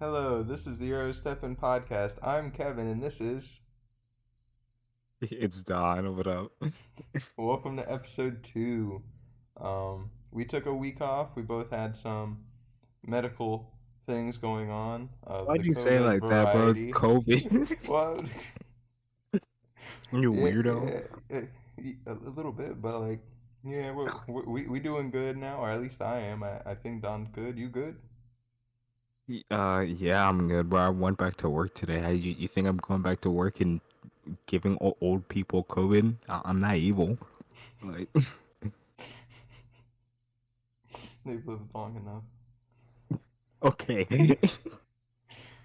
Hello, this is the Eurosteppin podcast. I'm Kevin, and this is It's Don. What up? welcome to episode 2. We took a week off. We both had some medical things going on of the Why'd you say COVID like that, bro? It's variety. COVID. Well, You yeah, weirdo. a little bit, but like, yeah, we doing good now, or at least I am. I think Don's good. You good? Yeah, I'm good, bro. I went back to work today. You think I'm going back to work and giving old people COVID? I'm not evil. Like, They've lived long enough. okay.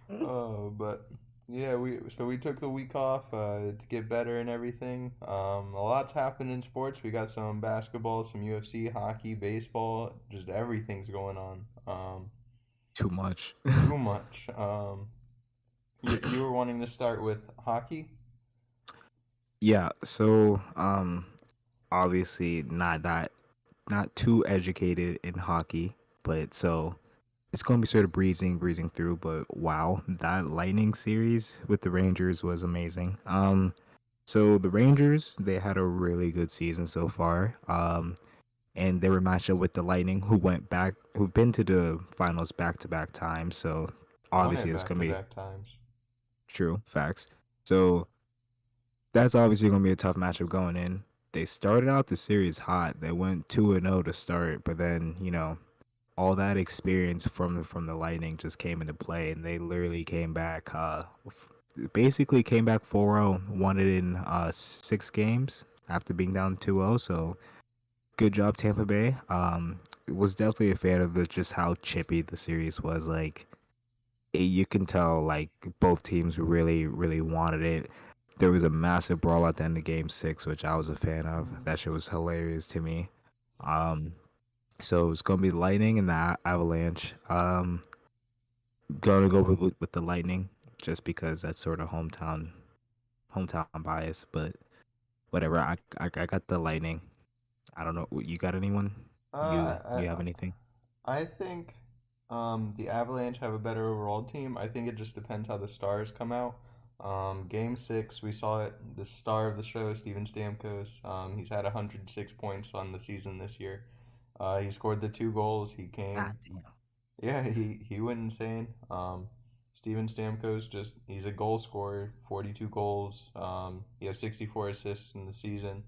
But yeah, we took the week off to get better and everything. A lot's happened in sports. We got some basketball, some UFC, hockey, baseball, just everything's going on. Too much. Too much. You were wanting to start with hockey? Yeah, so obviously not too educated in hockey, but so it's gonna be sort of breezing through, but wow, that Lightning series with the Rangers was amazing. So the Rangers, they had a really good season so far. And they were matched up with the Lightning, who've been to the finals back to back times. So Won obviously it it's back gonna to be back times. true facts. So that's obviously gonna be a tough matchup going in. They started out the series hot. They went 2-0 to start, but then all that experience from the Lightning just came into play, and they literally came back. Basically came back 4-0, won it in 6 games after being down 2-0. So good job, Tampa Bay. Was definitely a fan of just how chippy the series was. Like you can tell, like both teams really wanted it. There was a massive brawl at the end of Game 6, which I was a fan of. Mm. That shit was hilarious to me. Um, so it's gonna be Lightning and the Avalanche. Gonna go with the Lightning just because that's sort of hometown bias, but whatever. I got the Lightning. I don't know. You got anyone? You Uh, you have anything? I think the Avalanche have a better overall team. I think it just depends how the stars come out. Game 6, we saw it. The star of the show, Steven Stamkos. He's had 106 points on the season this year. He scored the 2 goals. He came, God damn. yeah, he went insane. Steven Stamkos he's a goal scorer, 42 goals. He has 64 assists in the season,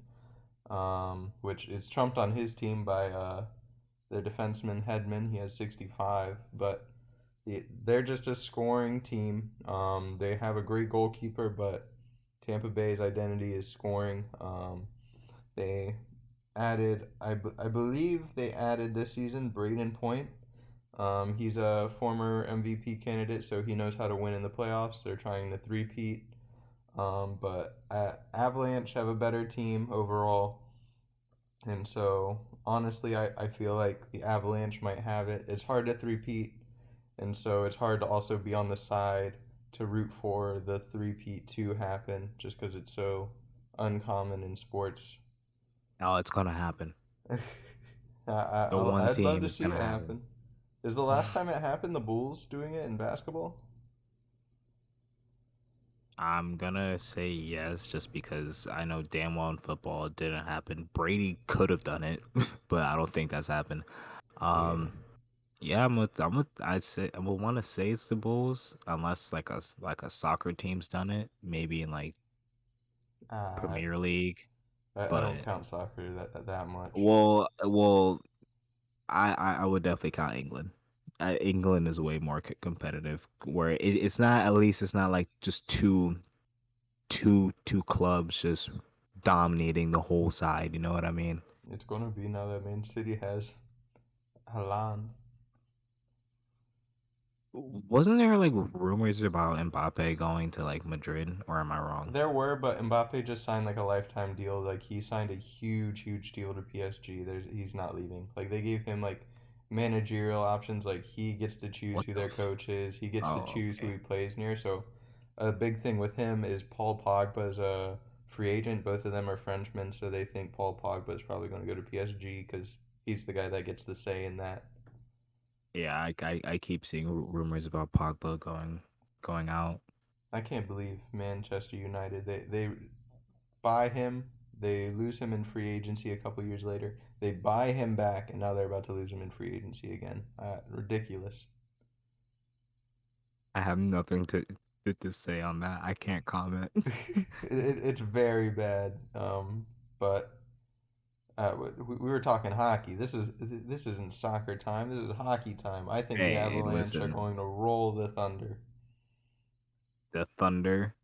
which is trumped on his team by their defenseman Hedman. He has 65, but they're just a scoring team. They have a great goalkeeper, but Tampa Bay's identity is scoring. They added, I believe they added this season Braden Point. He's a former MVP candidate, so he knows how to win in the playoffs. They're trying to three-peat. But Avalanche have a better team overall. And so, honestly, I feel like the Avalanche might have it. It's hard to three-peat, and so it's hard to also be on the side to root for the three-peat to happen just because it's so uncommon in sports. Oh, it's gonna happen. The one I'd love team to is see it gonna happen. happen. Is the last time it happened the Bulls doing it in basketball? I'm gonna say yes, just because I know damn well in football it didn't happen. Brady could have done it, but I don't think that's happened. Yeah. Um, yeah, I would want to say it's the Bulls, unless like a soccer team's done it, maybe in like Uh, Premier League. I don't But count soccer that much. well, I would definitely count England. England is way more competitive. Where it's not, at least it's not like just two clubs just dominating the whole side. You know what I mean? It's gonna be now that Man City has Haaland. Wasn't there like rumors about Mbappe going to like Madrid, or am I wrong? There were, but Mbappe just signed like a lifetime deal. Like he signed a huge deal to PSG. He's not leaving. Like they gave him like managerial options. Like he gets to choose What who the? their coach is. He gets to Oh, choose who okay. he plays near. So a big thing with him is Paul Pogba is a free agent. Both of them are Frenchmen, so they think Paul Pogba is probably going to go to PSG because he's the guy that gets the say in that. Yeah, I keep seeing rumors about Pogba going out. I can't believe Manchester United. They buy him, they lose him in free agency a couple years later. They buy him back, and now they're about to lose him in free agency again. Ridiculous. I have nothing to say on that. I can't comment. It's very bad. But we were talking hockey. This isn't soccer time. This is hockey time. I think the Hey, Avalanche are listen, going to roll the Thunder. the Thunder.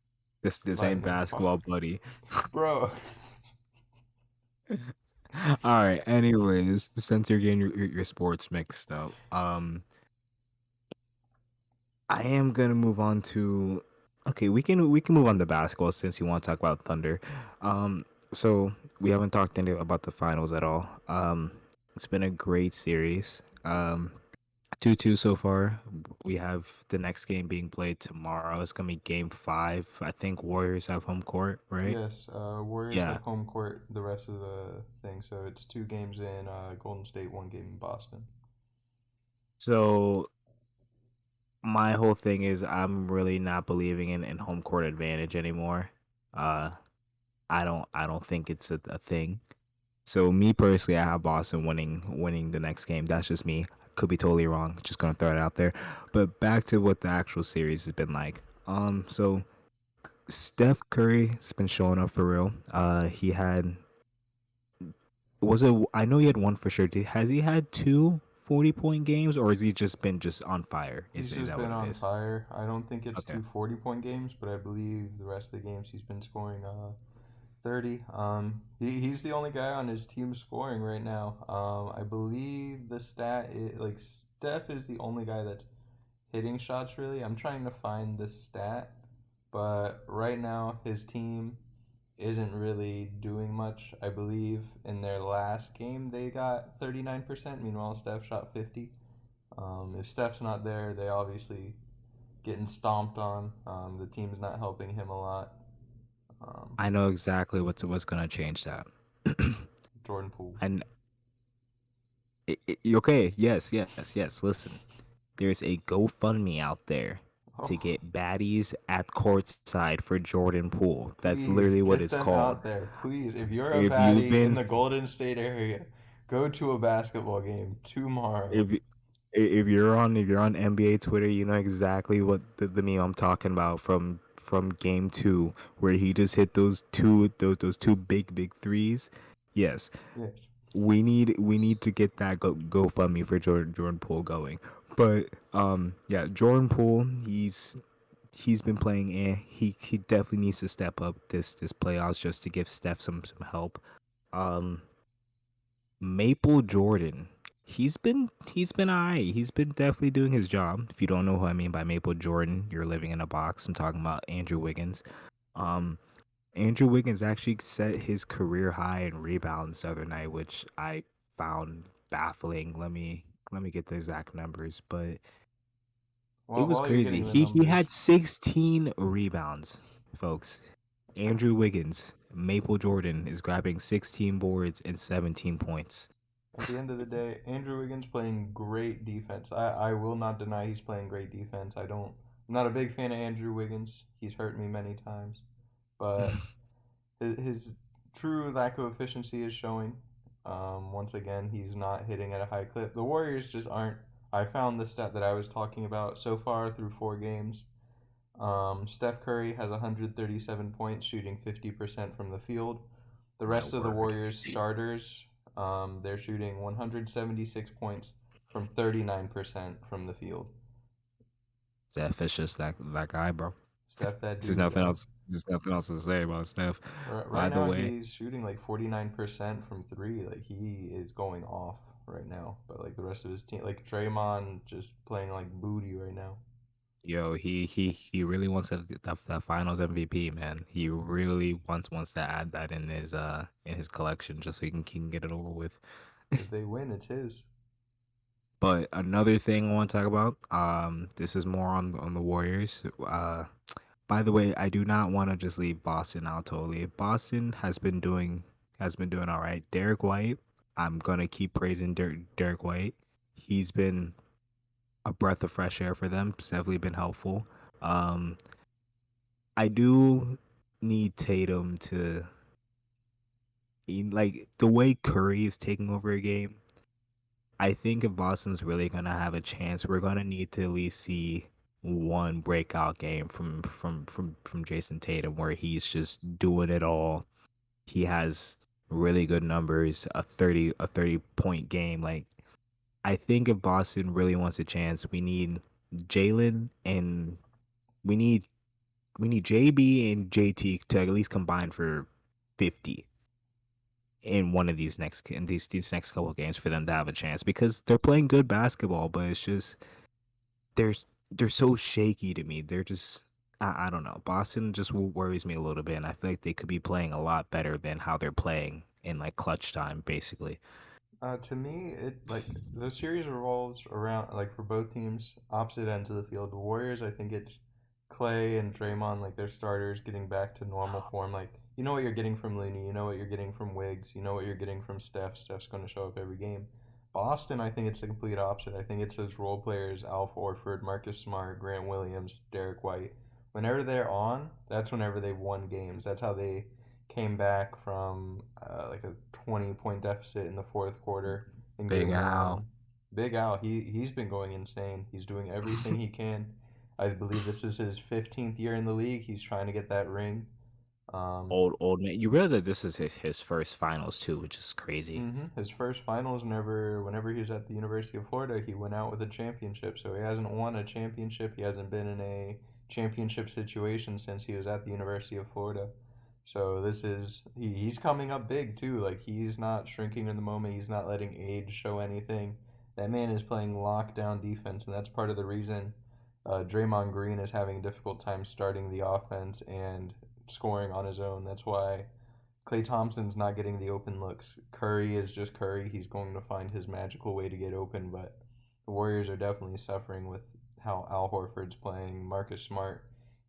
This ain't Lightning. basketball, buddy. Bro. All right. Anyways, since you're getting your sports mixed up, I am gonna move on to. Okay, we can move on to basketball since you want to talk about Thunder. So we haven't talked about the finals at all. It's been a great series. 2-2 so far. We have the next game being played tomorrow. It's gonna be game 5. I think Warriors have home court, right? Yes, Warriors have Yeah. home court the rest of the thing, so it's 2 games in Golden State, 1 game in Boston. So my whole thing is I'm really not believing in home court advantage anymore. Uh, I don't think it's a thing. So me personally, I have Boston winning the next game. That's just me. Could be totally wrong. Just gonna throw it out there. But back to what the actual series has been like. So Steph Curry has been showing up for real. He had was it? I know he had one for sure. Has he had two 40 point games, or has he just been just on fire? He's Is just that what been it on is? fire. I don't think it's Okay. two 40 point games, but I believe the rest of the games he's been scoring 30. He's the only guy on his team scoring right now. I believe the stat is, like Steph is the only guy that's hitting shots really. I'm trying to find the stat, but right now his team isn't really doing much. I believe in their last game they got 39%. Meanwhile, Steph shot 50. If Steph's not there, they obviously getting stomped on. The team's not helping him a lot. Um, I know exactly what's gonna change that. Jordan Poole. And okay, yes. Listen, there's a GoFundMe out there to Oh, get baddies at courtside for Jordan Poole. That's please literally what get it's them called. out there. Please, if you're a If you've baddie in been the Golden State area, go to a basketball game tomorrow. if if you're on NBA Twitter, you know exactly what the meme I'm talking about from game 2 where he just hit those two big threes. Yes, Yes. we need to get that GoFundMe for Jordan Poole going. But yeah, Jordan Poole, he's been playing he definitely needs to step up this playoffs just to give Steph some help. Um Maple Jordan. He's been alright. He's been definitely doing his job. If you don't know who I mean by Maple Jordan, you're living in a box. I'm talking about Andrew Wiggins. Um Andrew Wiggins actually set his career high in rebounds the other night, which I found baffling. Let me get the exact numbers, but it While, was while you're crazy. getting the He numbers, had 16 rebounds, folks. Andrew Wiggins, Maple Jordan is grabbing 16 boards and 17 points. at the end of the day, Andrew Wiggins playing great defense. I will not deny he's playing great defense. I'm not a big fan of Andrew Wiggins. He's hurt me many times, but his true lack of efficiency is showing. Once again, he's not hitting at a high clip. The Warriors just aren't. I found the stat that I was talking about so far through 4 games. Steph Curry has 137 points, shooting 50% from the field. The My rest of the word. Warriors starters, they're shooting 176 points from 39% from the field. Steph Fisher's that guy, bro. Steph, that There's dude's nothing guy. else. There's nothing else to say about Steph. Right By the now, way, he's shooting like 49% from three. Like he is going off right now. But like the rest of his team, like Draymond, just playing like booty right now. yo, he really wants that Finals MVP, man. He really wants to add that in his collection just so he can get it over with. If they win, it's his. But another thing I want to talk about, this is more on the Warriors. By the way, I do not want to just leave Boston out totally. Boston has been doing all right. Derek White, I'm gonna keep praising Derek White. He's been a breath of fresh air for them. It's definitely been helpful. Um, I do need Tatum to like the way Curry is taking over a game. I think if Boston's really gonna have a chance, we're gonna need to at least see one breakout game from Jason Tatum where he's just doing it all. He has really good numbers, a 30 point game. Like I think if Boston really wants a chance, we need Jalen and we need we need JB and JT to at least combine for 50 in one of these next couple of games for them to have a chance because they're playing good basketball, but it's just they're they're so shaky to me. They're just I don't know. Boston just worries me a little bit, and I feel like they could be playing a lot better than how they're playing in like clutch time, basically. To me, it like the series revolves around like for both teams, opposite ends of the field. The Warriors, I think it's Clay and Draymond, like their starters, getting back to normal form. Like you know what you're getting from Looney, you know what you're getting from Wiggs, you know what you're getting from Steph. Steph's going to show up every game. Boston, I think it's the complete opposite. I think it's those role players: Al Horford, Marcus Smart, Grant Williams, Derek White. Whenever they're on, that's whenever they've won games. That's how they came back from like a 20-point deficit in the fourth quarter in Big game Al. one. Big Al, he's been going insane. He's doing everything he can. I believe this is his 15th year in the league. He's trying to get that ring. Um, Old man. You realize that this is his first finals too, which is crazy. His first finals, whenever he was at the University of Florida, he went out with a championship. So he hasn't won a championship. He hasn't been in a championship situation since he was at the University of Florida. So he's coming up big too. Like he's not shrinking in the moment. He's not letting age show anything. That man is playing lockdown defense, and that's part of the reason Draymond Green is having a difficult time starting the offense and scoring on his own. That's why Clay Thompson's not getting the open looks. Curry is just Curry. He's going to find his magical way to get open, but the Warriors are definitely suffering with how Al Horford's playing. Marcus Smart,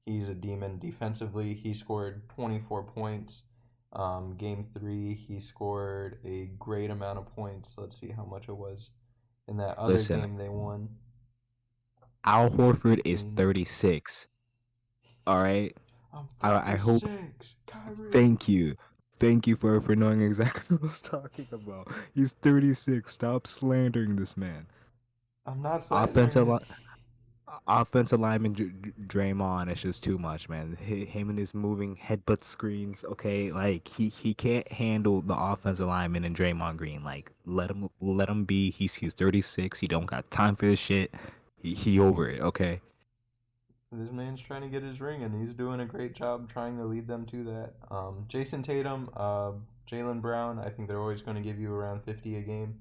he's a demon defensively. He scored 24 points. Game three, he scored a great amount of points. Let's see how much it was. In that other Listen, game they won, Al Horford is 18. 36. All right. I'm I hope. 36. Kyrie. Thank you. Thank you for knowing exactly what I was talking about. He's 36. Stop slandering this man. I'm not slandering Offensive it. li- offensive lineman Draymond is just too much, man. Him and his moving headbutt screens. Okay, like he can't handle the offensive lineman and Draymond Green. Like let him be. He's 36. He don't got time for this shit. He over it. Okay. This man's trying to get his ring, and he's doing a great job trying to lead them to that. Jason Tatum, Jalen Brown, I think they're always going to give you around 50 a game.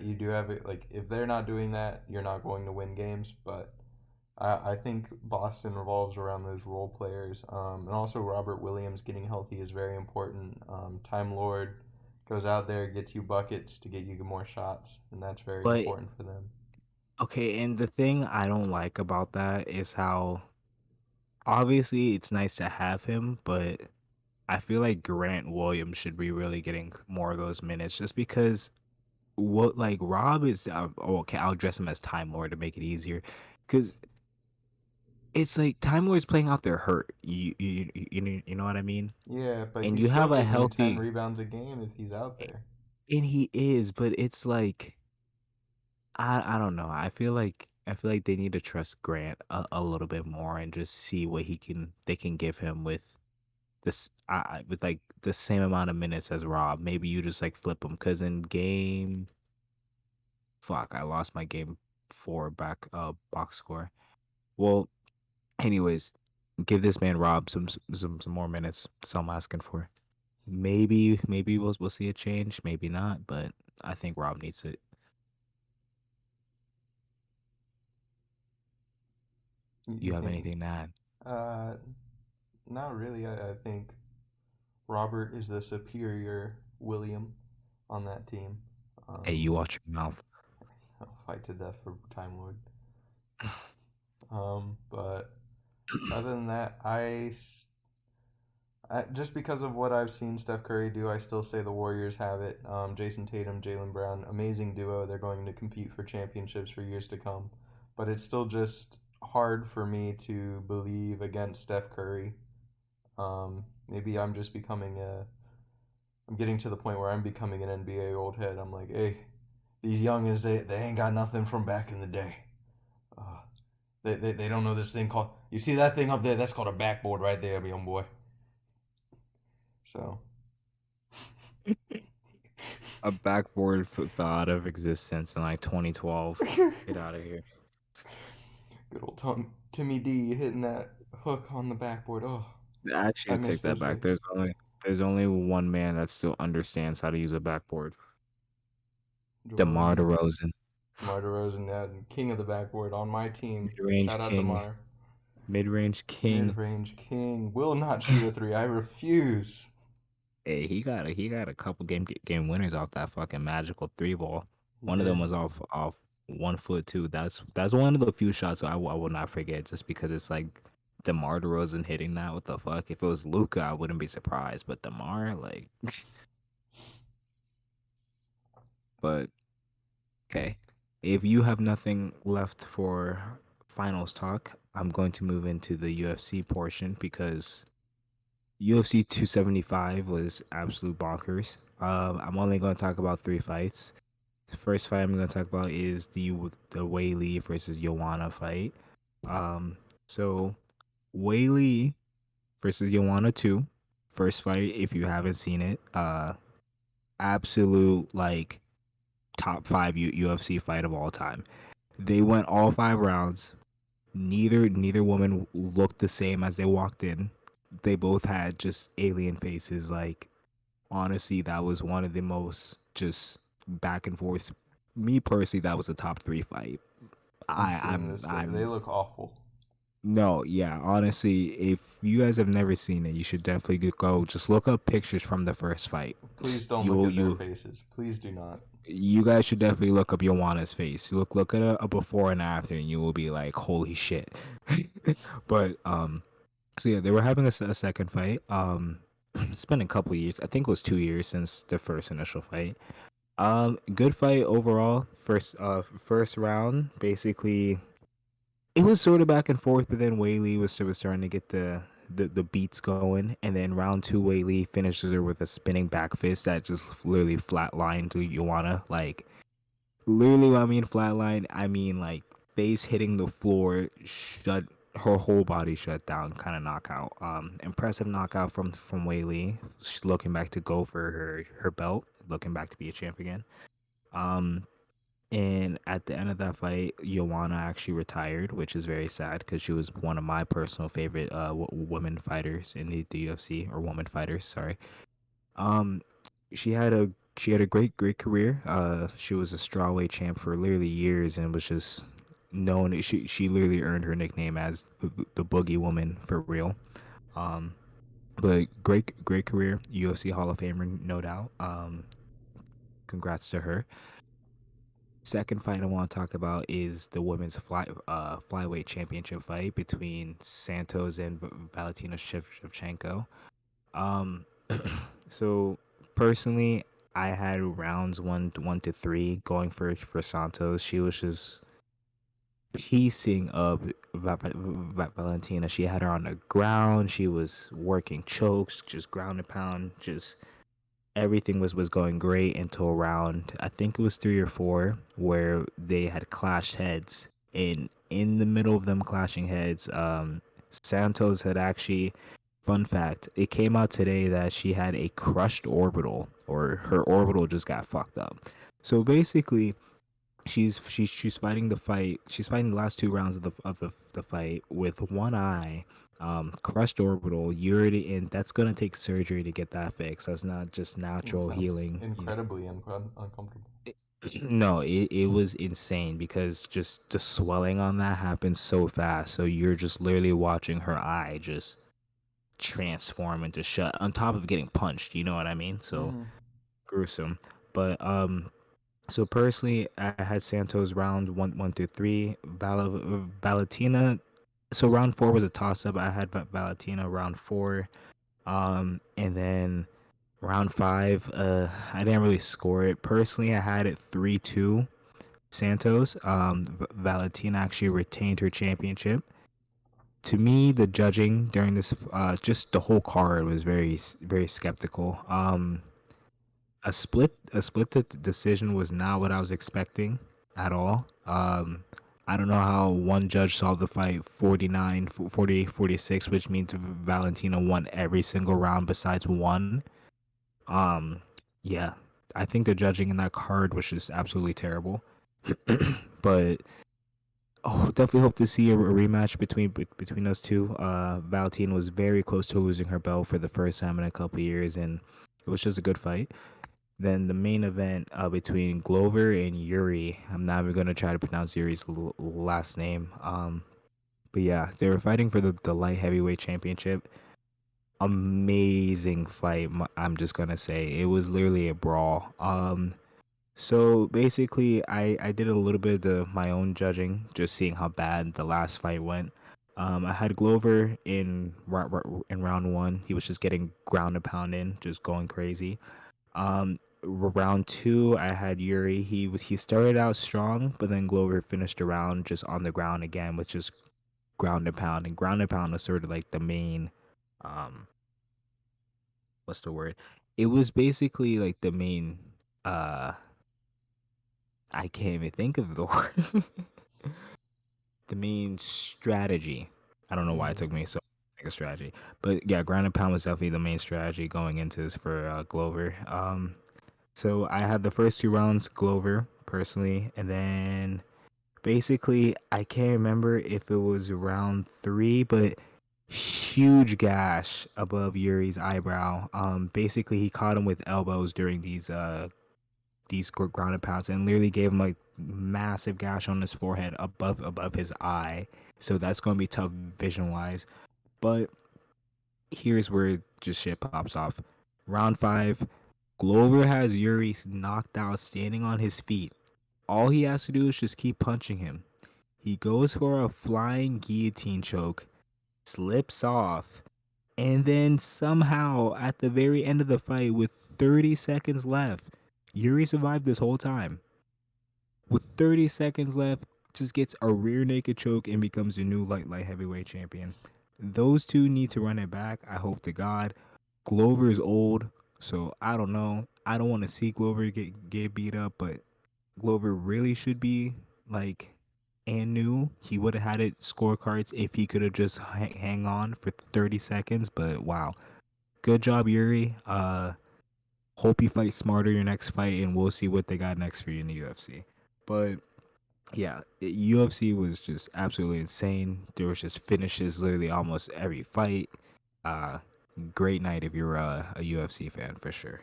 You do have it, like, if they're not doing that, you're not going to win games, but I think Boston revolves around those role players. And also, Robert Williams getting healthy is very important. Time Lord goes out there, gets you buckets to get you more shots, and that's very But important for them. okay, and the thing I don't like about that is how obviously it's nice to have him, but I feel like Grant Williams should be really getting more of those minutes just because what like Rob is oh, okay, I'll address him as Time Lord to make it easier because it's like Time Lord's playing out there hurt. You know what I mean? Yeah, but And he's you still have a getting you 10 healthy rebounds a game if he's out there. and he is, but it's like I don't know. I feel like they need to trust Grant a little bit more and just see what they can give him with this with like the same amount of minutes as Rob. Maybe you just like flip him because in game fuck, I lost my game four back box score. Well, anyways, give this man Rob some more minutes. That's all I'm asking for. Maybe we'll see a change. Maybe not, but I think Rob needs it. You You have think? anything to add? Uh, Not really. I think Robert is the superior William on that team. Hey, Um, you watch your mouth. I'll fight to death for Time Lord. But other than that, just because of what I've seen Steph Curry do, I still say the Warriors have it. Jason Tatum, Jalen Brown, amazing duo. They're going to compete for championships for years to come. but it's still just hard for me to believe against Steph Curry. Maybe I'm just becoming a. I'm getting to the point where I'm becoming an NBA old head. I'm like, hey, these youngins, they ain't got nothing from back in the day. Uh, they don't know this thing called. You see that thing up there? That's called a backboard right there, young boy. So, A backboard fell out of existence in like 2012. good Get out of here. old Timmy D hitting that hook on the backboard. Oh, Actually, I I miss take that those back. days. There's only one man that still understands how to use a backboard. DeMar DeRozan. DeRozan, DeMar DeRozan, that king of the backboard on my team. mid-range Shout out king, DeMar. mid-range king. Mid-range king. Will not shoot a three. I refuse. Hey, he got a couple game winners off that fucking magical three ball. He One of them did. was off 1 foot too. That's one of the few shots I will not forget just because it's like DeMar DeRozan hitting that. What the fuck? If it was Luca, I wouldn't be surprised. But DeMar, like, but okay. If you have nothing left for finals talk, I'm going to move into the UFC portion because UFC 275 was absolute bonkers. I'm only going to talk about 3 fights. The first fight I'm going to talk about is the Wei Lee versus Joanna fight. Um, so Wei Lee versus Joanna 2, first fight. If you haven't seen it, absolute like top five UFC fight of all time. They went all 5 rounds. Neither woman looked the same as they walked in. They both had just alien faces. Like honestly, that was one of the most just back and forth. Me personally, that was a top 3 fight. I'm I, seeing I'm this. They I'm look awful. no, yeah. Honestly, if you guys have never seen it, you should definitely go. Just look up pictures from the first fight. Please don't look You'll at their you faces. Please do not. you guys should definitely look up Joanna's face. Look at a before and after, and you will be like, holy shit. But so yeah, they were having a second fight. It's been a couple years. I think it was 2 years since the first initial fight. Good fight overall. First round, basically, it was sort of back and forth, but then Whaley was starting to get the beats going, and then round two, Whaley finishes her with a spinning back fist that just literally flatlined to Joanna. Like literally, when I mean flatline, I mean like face hitting the floor, shut her whole body shut down, kind of knockout. Impressive knockout from Whaley. She's looking back to go for her belt, looking back to be a champ again. Um, and at the end of that fight, Joanna actually retired, which is very sad because she was one of my personal favorite women fighters in the UFC, or woman fighters. Sorry. Um, she had a great career. She was a strawweight champ for literally years and was just known. She literally earned her nickname as the Boogie Woman for real. Um, but great career, UFC Hall of Famer, no doubt. Congrats to her. Second fight I want to talk about is the women's flyweight championship fight between Santos and Valentina Shevchenko. Um, so personally, I had rounds one to three going for Santos. She was just piecing up Valentina. She had her on the ground. She was working chokes, just ground and pound, just everything was going great until around, I think it was 3 or 4, where they had clashed heads. And in the middle of them clashing heads, Santos had actually, fun fact, it came out today that she had a crushed orbital, or her orbital just got fucked up. So basically, she's fighting the fight. She's fighting the last 2 rounds of the fight with one eye, crushed orbital. You're already in. That's gonna take surgery to get that fixed. That's not just It natural sounds healing. incredibly uncomfortable. No, it was insane because just the swelling on that happened so fast. So you're just literally watching her eye just transform into shut. On top of getting punched, you know what I mean? So Mm-hmm. gruesome. But so personally, I had Santos round one through three. Valentina. So round four was a toss up. I had Valentina round four. And then round five, I didn't really score it. Personally, I had it 3-2. Santos. Valentina actually retained her championship. To me, the judging during this, just the whole card was very skeptical. A split decision was not what I was expecting at all. I don't know how one judge saw the fight 49, 48, 46, which means Valentina won every single round besides one. Um, yeah, I think the judging in that card was just absolutely terrible. But definitely hope to see a rematch between those two. Valentina was very close to losing her belt for the first time in a couple years, and it was just a good fight. Then the main event between Glover and Yuri. I'm not even gonna try to pronounce Yuri's last name. But yeah, they were fighting for the light heavyweight championship. Amazing fight. I'm just gonna say it was literally a brawl. So basically, I did a little bit of my own judging, just seeing how bad the last fight went. I had Glover in round one. He was just getting ground and pound in, just going crazy. Round two, I had Yuri. He started out strong, but then Glover finished the round just on the ground again with just ground and pound. And ground and pound was sort of like the main, um, what's the word? It was basically like the main. I can't even think of the word. The main strategy. I don't know why it Mm. took me so long to think of strategy, but yeah, ground and pound was definitely the main strategy going into this for Glover. So I had the first two rounds Glover personally, and then basically I can't remember if it was round three, but huge gash above Yuri's eyebrow. Basically he caught him with elbows during these ground and pounds and literally gave him like massive gash on his forehead above his eye. So that's gonna be tough vision wise. But here's where just shit pops off. Round five, Glover has Yuri knocked out standing on his feet. All he has to do is just keep punching him. He goes for a flying guillotine choke, slips off, and then somehow at the very end of the fight with 30 seconds left, Yuri survived this whole time. With 30 seconds left, just gets a rear naked choke and becomes the new light heavyweight champion. Those two need to run it back. I hope to God. Glover is old, so I don't know. I don't want to see Glover get beat up, but Glover really should be like and new. He would have had it scorecards if he could have just hang on for 30 seconds. But wow, good job, Yuri. Hope you fight smarter your next fight, and we'll see what they got next for you in the UFC. But yeah, UFC was just absolutely insane. There was just finishes literally almost every fight. Uh, Great night if you're a UFC fan for sure.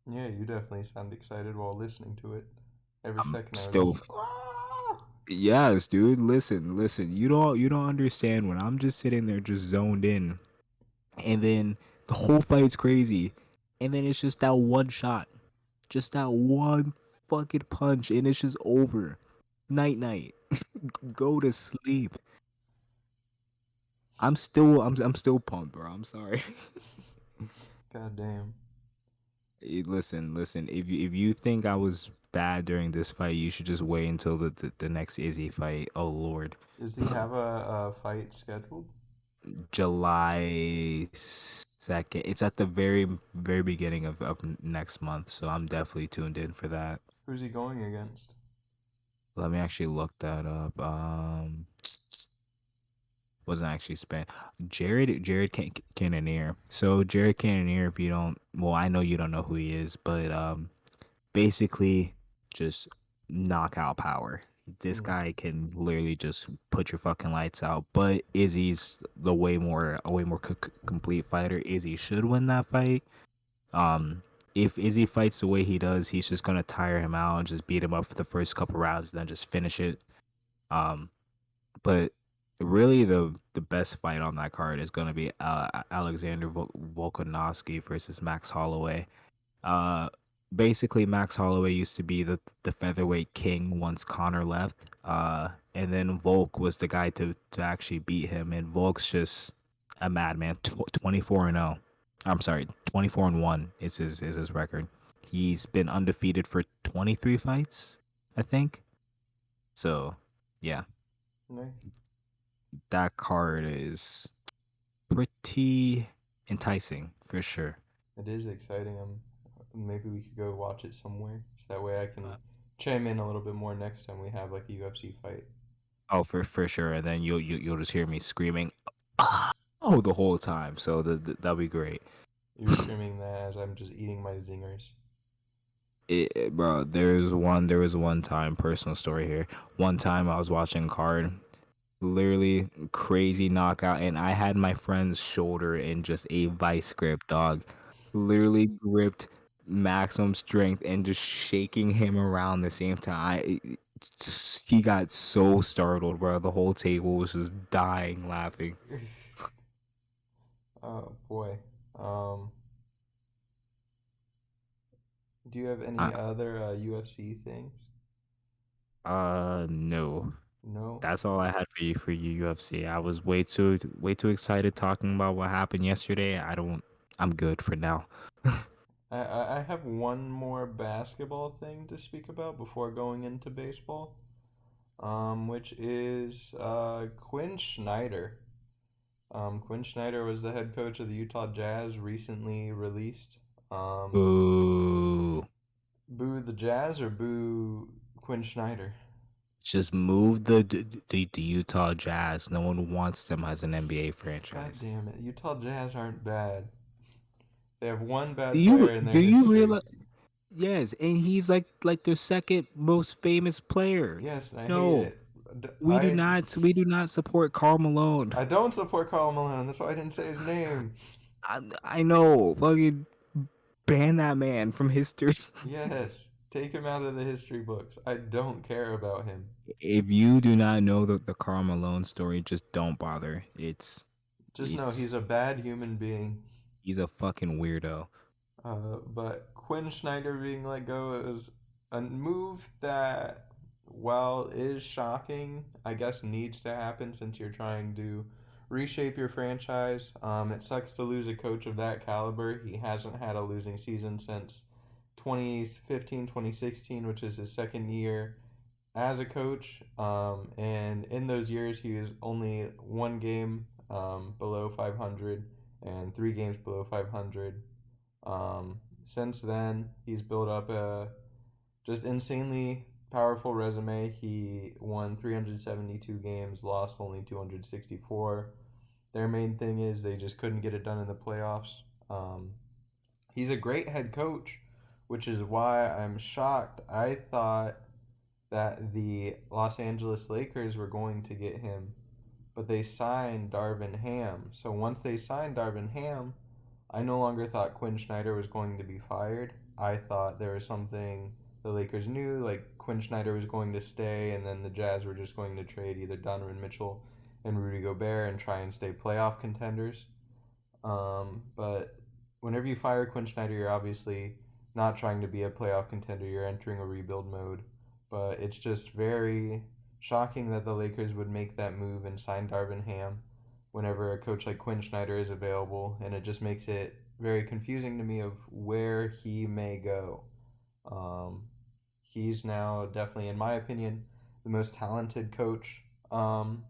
Yeah, you definitely sound excited while listening to it. Every I'm second I was still just like, ah! yes, dude. Listen. You don't understand when I'm just sitting there just zoned in, and then the whole fight's crazy, and then it's just that one shot, just that one fucking punch, and it's just over. Night night. Go to sleep. I'm still pumped, bro. I'm sorry. God damn. Listen. If you think I was bad during this fight, you should just wait until the next Izzy fight. Oh Lord, Does he have a fight scheduled? July 2nd. It's at the very beginning of next month, so I'm definitely tuned in for that. Who's he going against? Let me actually look that up. Wasn't actually spent. Jared Cannonier. So Jared Cannonier, if you don't, well, I know you don't know who he is, but basically just knockout power. This Mm. guy can literally just put your fucking lights out. But Izzy's a way more complete fighter. Izzy should win that fight. Um, if Izzy fights the way he does, he's just gonna tire him out and just beat him up for the first couple rounds, and then just finish it. Um, but really, the best fight on that card is gonna be Alexander Volkanovski versus Max Holloway. Uh, Basically, Max Holloway used to be the featherweight king once Connor left. And then Volk was the guy to actually beat him. And Volk's just a madman. 24-0. I'm sorry, 24-1 is his record. He's been undefeated for 23 fights, I think. So, yeah, Nice. that card is pretty enticing for sure. It is exciting. Maybe we could go watch it somewhere, so that way I can chime in a little bit more next time we have like a UFC fight. Oh, for sure. And then you'll just hear me screaming, oh, the whole time. So that'll be great. You're screaming that as I'm just eating my zingers. Bro, there was one time, personal story here. One time I was watching card, literally crazy knockout, and I had my friend's shoulder in just a vice grip, dog. Literally gripped maximum strength and just shaking him around the same time. He got so startled, bro. The whole table was just dying laughing. Oh boy. Um, do you have I, any other UFC things? no. No. That's all I had for you UFC. I was way too excited talking about what happened yesterday. I'm good for now. I have one more basketball thing to speak about before going into baseball. Which is Quinn Snyder. Quinn Snyder was the head coach of the Utah Jazz, recently released. Um, Boo. Boo the Jazz or boo Quinn Snyder? Just move the Utah Jazz. No one wants them as an NBA God franchise. damn it. Utah Jazz aren't bad. They have one Do bad you player in their do you history. realize? Yes, and he's like their second most famous player. Yes, I hate No, it. we do not support Karl Malone. I don't support Karl Malone. That's why I didn't say his name. I know. Fucking ban that man from history. Yes, take him out of the history books. I don't care about him. If you do not know the Karl Malone story, just don't bother. Just know It's he's a bad human being. he's a fucking weirdo. But Quinn Schneider being let go is a move that, while is shocking, I guess needs to happen since you're trying to reshape your franchise. It sucks to lose a coach of that caliber. He hasn't had a losing season since 2015, 2016, which is his second year as a coach. And in those years, he was only one game below 500 and three games below 500. Since then, he's built up a just insanely powerful resume. He won 372 games, lost only 264. Their main thing is they just couldn't get it done in the playoffs. He's a great head coach, which is why I'm shocked. I thought that the Los Angeles Lakers were going to get him, but they signed Darvin Ham. So once they signed Darvin Ham, I no longer thought Quinn Snyder was going to be fired. I thought there was something the Lakers knew, like Quinn Snyder was going to stay, and then the Jazz were just going to trade either Donovan Mitchell and Rudy Gobert and try and stay playoff contenders. But whenever you fire Quinn Snyder, you're obviously not trying to be a playoff contender. You're entering a rebuild mode. But it's just very shocking that the Lakers would make that move and sign Darvin Ham whenever a coach like Quinn Snyder is available. And it just makes it very confusing to me of where he may go. Um, he's now definitely, in my opinion, the most talented coach on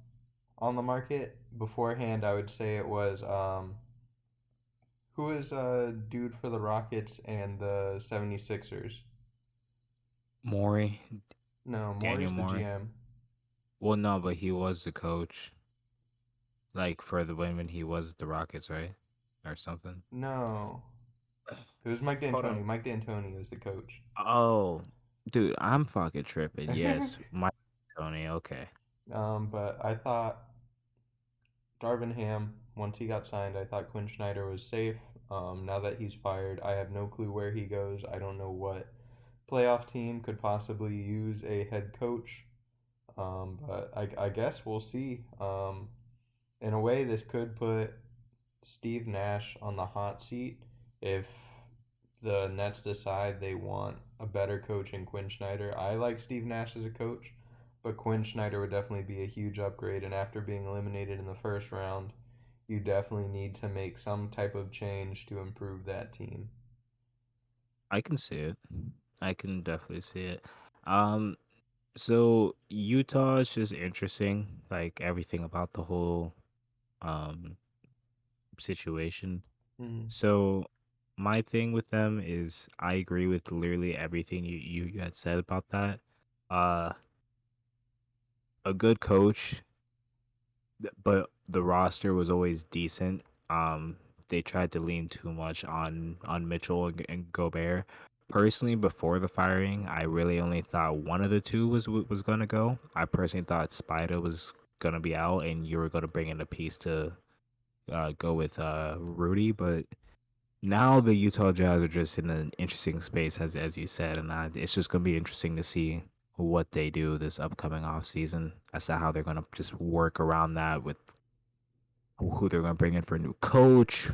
the market. Beforehand, I would say it was who is dude for the Rockets and the 76ers? Maury, No, Daniel Maury's the Maury. GM. Well, no, but he was the coach, like for the when he was the Rockets, right, or something. No, it was Mike Hold D'Antoni. on. Mike D'Antoni was the coach. Oh, dude, I'm fucking tripping. Yes, my Tony. Okay. But I thought Darvin Ham, once he got signed, I thought Quinn Snyder was safe. Now that he's fired, I have no clue where he goes. I don't know what playoff team could possibly use a head coach. But I guess we'll see. In a way, this could put Steve Nash on the hot seat if the Nets decide they want a better coach in Quinn Snyder. I like Steve Nash as a coach, but Quinn Snyder would definitely be a huge upgrade. And after being eliminated in the first round, you definitely need to make some type of change to improve that team. I can see it. I can definitely see it. Um, So Utah is just interesting, like everything about the whole um situation. Mm, So my thing with them is I agree with literally everything you had said about that. Uh a good coach, but the roster was always decent. They tried to lean too much on Mitchell and Gobert. Personally, before the firing, I really only thought one of the two was gonna go. I personally thought Spider was gonna be out, and you were gonna bring in a piece to go with Rudy. But now the Utah Jazz are just in an interesting space, as you said, and it's just gonna be interesting to see what they do this upcoming off season as to how they're gonna just work around that with who they're going to bring in for a new coach.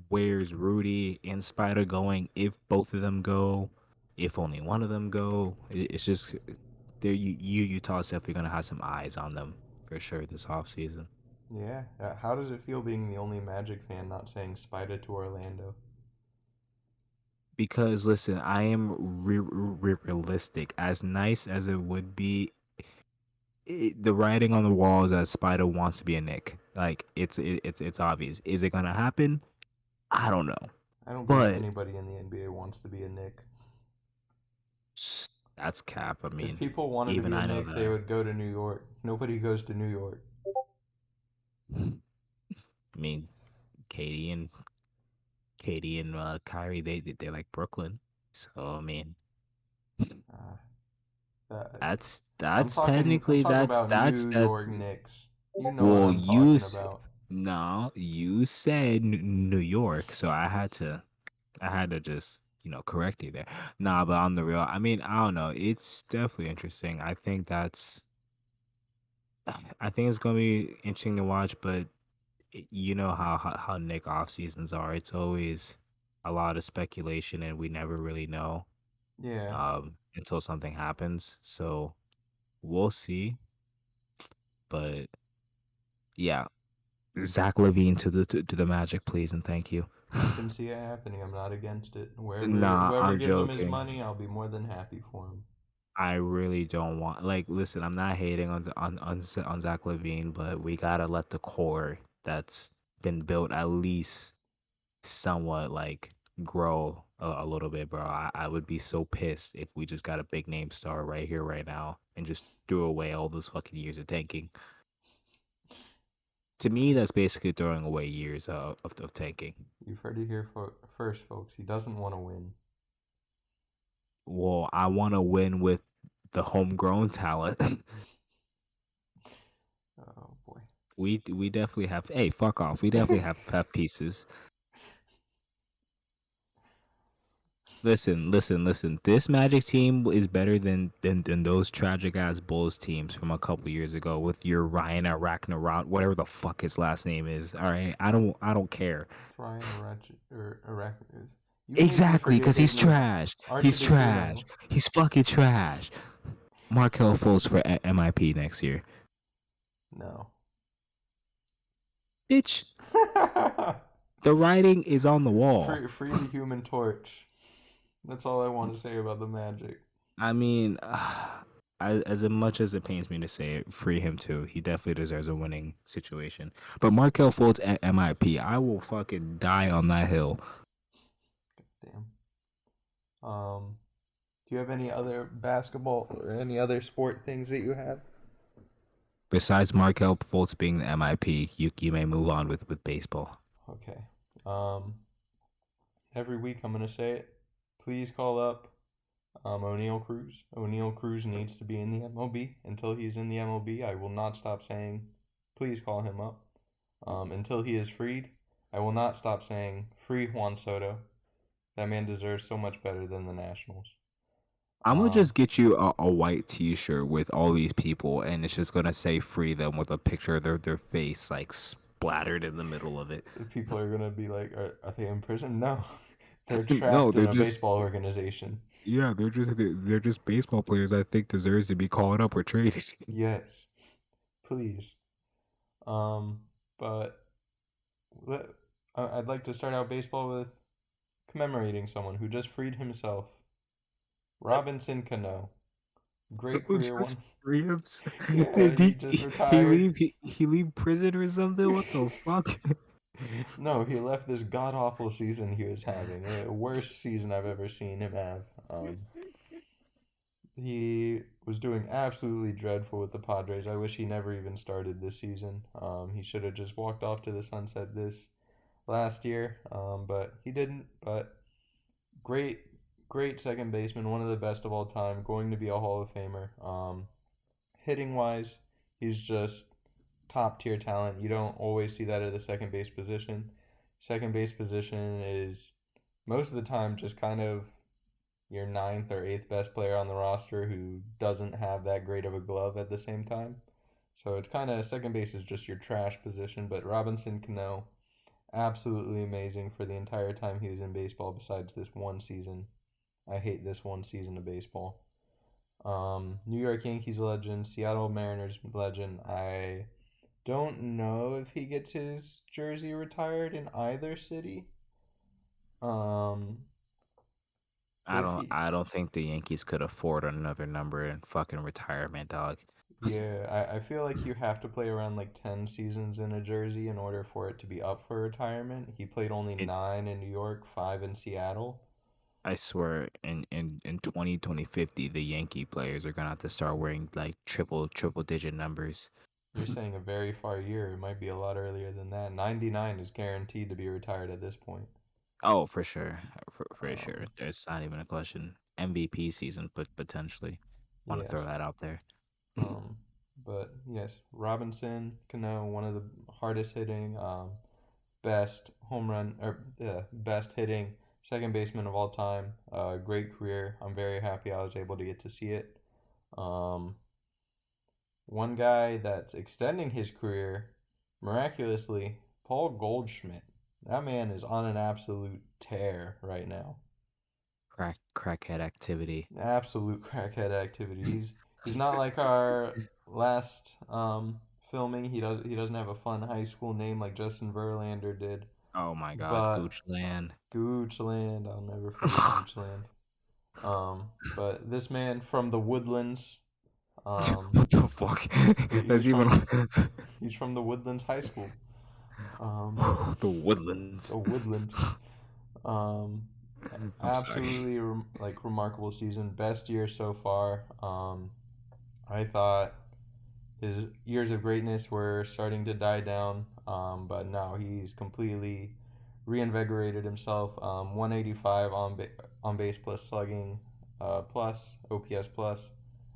Where's Rudy and Spider going? If both of them go, if only one of them go, it's just there. Utah's definitely going to have some eyes on them for sure this offseason. yeah. How does it feel being the only Magic fan not saying Spider to Orlando? Because listen, I am realistic. As nice as it would be, the writing on the wall is that Spider wants to be a Nick. Like it's obvious. Is it gonna happen? I don't know, I don't think but anybody in the NBA wants to be a Nick. that's cap. I If mean, people wanted to even be a I know Nick, they that. would go to New York. Nobody goes to New York. I mean, Katie and Kyrie, they like Brooklyn. So I mean, Uh, that, I'm that's talking. I'm technically talking about New that's York Knicks. You know what well, I'm talking about. no, you said New York, so I had to just correct you there. Nah, but on the real, I mean, I don't know. It's definitely interesting. I think it's gonna be interesting to watch, but you know how Nick off seasons are. It's always a lot of speculation, and we never really know Yeah, until something happens. So we'll see. But yeah, Zach Levine to the Magic, please and thank you. I can see it happening. I'm not against it. Wherever Nah, whoever I'm gives him his money, joking. I'll be more than happy for him. I really don't want like listen. I'm not hating on Zach Levine, but we gotta let the core that's been built at least somewhat like grow a little bit, bro. I would be so pissed if we just got a big name star right here, right now, and just threw away all those fucking years of tanking. To me, that's basically throwing away years of tanking. You've heard it here first, folks. He doesn't want to win. Well, I want to win with the homegrown talent. Oh boy. We definitely have. Hey, fuck off. We definitely have pieces. Listen. This Magic team is better than those tragic ass Bulls teams from a couple years ago with your Ryan Arachnaron, whatever the fuck his last name is. All right, I don't care. Ryan Iraq. You made me Exactly, forget because his he's name. trash. He's trash. Archidiakono. He's fucking trash. Markel Fultz for MIP next year, No. bitch. The writing is on the wall. Free the Human Torch. That's all I want to say about the Magic. I mean, as much as it pains me to say it, free him too. He definitely deserves a winning situation. But Markel Fultz at MIP, I will fucking die on that hill. Damn. Do you have any other basketball or any other sport things that you have? Besides Markel Fultz being the MIP, you may move on with baseball. Okay. Um, every week I'm gonna say it. Please call up O'Neal Cruz. O'Neal Cruz needs to be in the MLB. Until he's in the MLB, I will not stop saying, please call him up. Until he is freed, I will not stop saying, free Juan Soto. That man deserves so much better than the Nationals. I'm gonna Um, just get you a white T-shirt with all these people, and it's just gonna say "free them" with a picture of their face like splattered in the middle of it. People are gonna be like, are they in prison? No, they're No, trapped in they're a just baseball organization. yeah, they're just baseball players. I think deserves to be called up or traded. Yes, please. Um, but let, I'd like to start out baseball with commemorating someone who just freed himself. Robinson Cano. Great With career, just one. ribs. Yeah, Did he just he retired. leave he leave prison or something? What the fuck? No, he left this god awful season he was having. Worst season I've ever seen him have. He was doing absolutely dreadful with the Padres. I wish he never even started this season. He should have just walked off to the sunset this last year, but he didn't. But great, great second baseman, one of the best of all time, going to be a Hall of Famer. Hitting wise, he's just top tier talent. You don't always see that at the second base position. Second base position is most of the time just kind of your ninth or eighth best player on the roster who doesn't have that great of a glove at the same time. So it's kind of second base is just your trash position, but Robinson Cano, absolutely amazing for the entire time he was in baseball besides this one season. I hate this one season of baseball. New York Yankees legend, Seattle Mariners legend. I don't know if he gets his jersey retired in either city. Um, if he, I don't think the Yankees could afford another number in fucking retirement, dog. yeah, I feel like you have to play around like 10 seasons in a jersey in order for it to be up for retirement. He played only It, nine in New York, five in Seattle. I swear, in 2050, the Yankee players are gonna have to start wearing like triple digit numbers. You're saying a very far year. It might be a lot earlier than that. 99 is guaranteed to be retired at this point. Oh, for sure, for sure. Um, There's not even a question. MVP season, but potentially, want to yes. throw that out there. Um, but yes, Robinson, Cano, one of the hardest hitting, best home run or best hitting second baseman of all time. Great career. I'm very happy I was able to get to see it. Um, One guy that's extending his career miraculously, Paul Goldschmidt. That man is on an absolute tear right now. Crackhead activity. Absolute crackhead activity. He's not like our last filming. He doesn't have a fun high school name like Justin Verlander did. Oh my God, But Gooch Land. Goochland, I'll never forget Goochland. But this man from the Woodlands, um, What the fuck? he was That's even from he's from the Woodlands High School. Um, the Woodlands. the Woodlands. Um, I'm sorry. Absolutely like remarkable season, best year so far. I thought his years of greatness were starting to die down, but now he's completely reinvigorated himself. 185 on base plus slugging, plus OPS plus.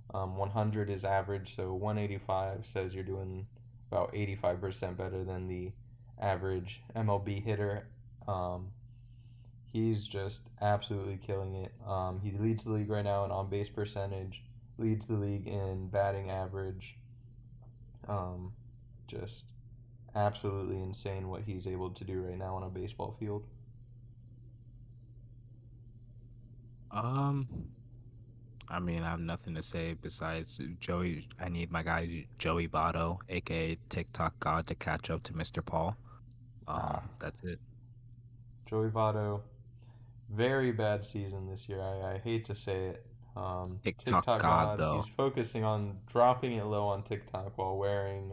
100 is average, so 185 says you're doing about 85% better than the average MLB hitter. Um, he's just absolutely killing it. He leads the league right now in on base percentage, leads the league in batting average. Um, just absolutely insane what he's able to do right now on a baseball field. Um, I mean, I have nothing to say besides Joey. I need my guy Joey Votto, aka TikTok God, to catch up to Mr. Paul. Ah, That's it. Joey Votto, very bad season this year. I hate to say it. TikTok TikTok God God, though. he's focusing on dropping it low on TikTok while wearing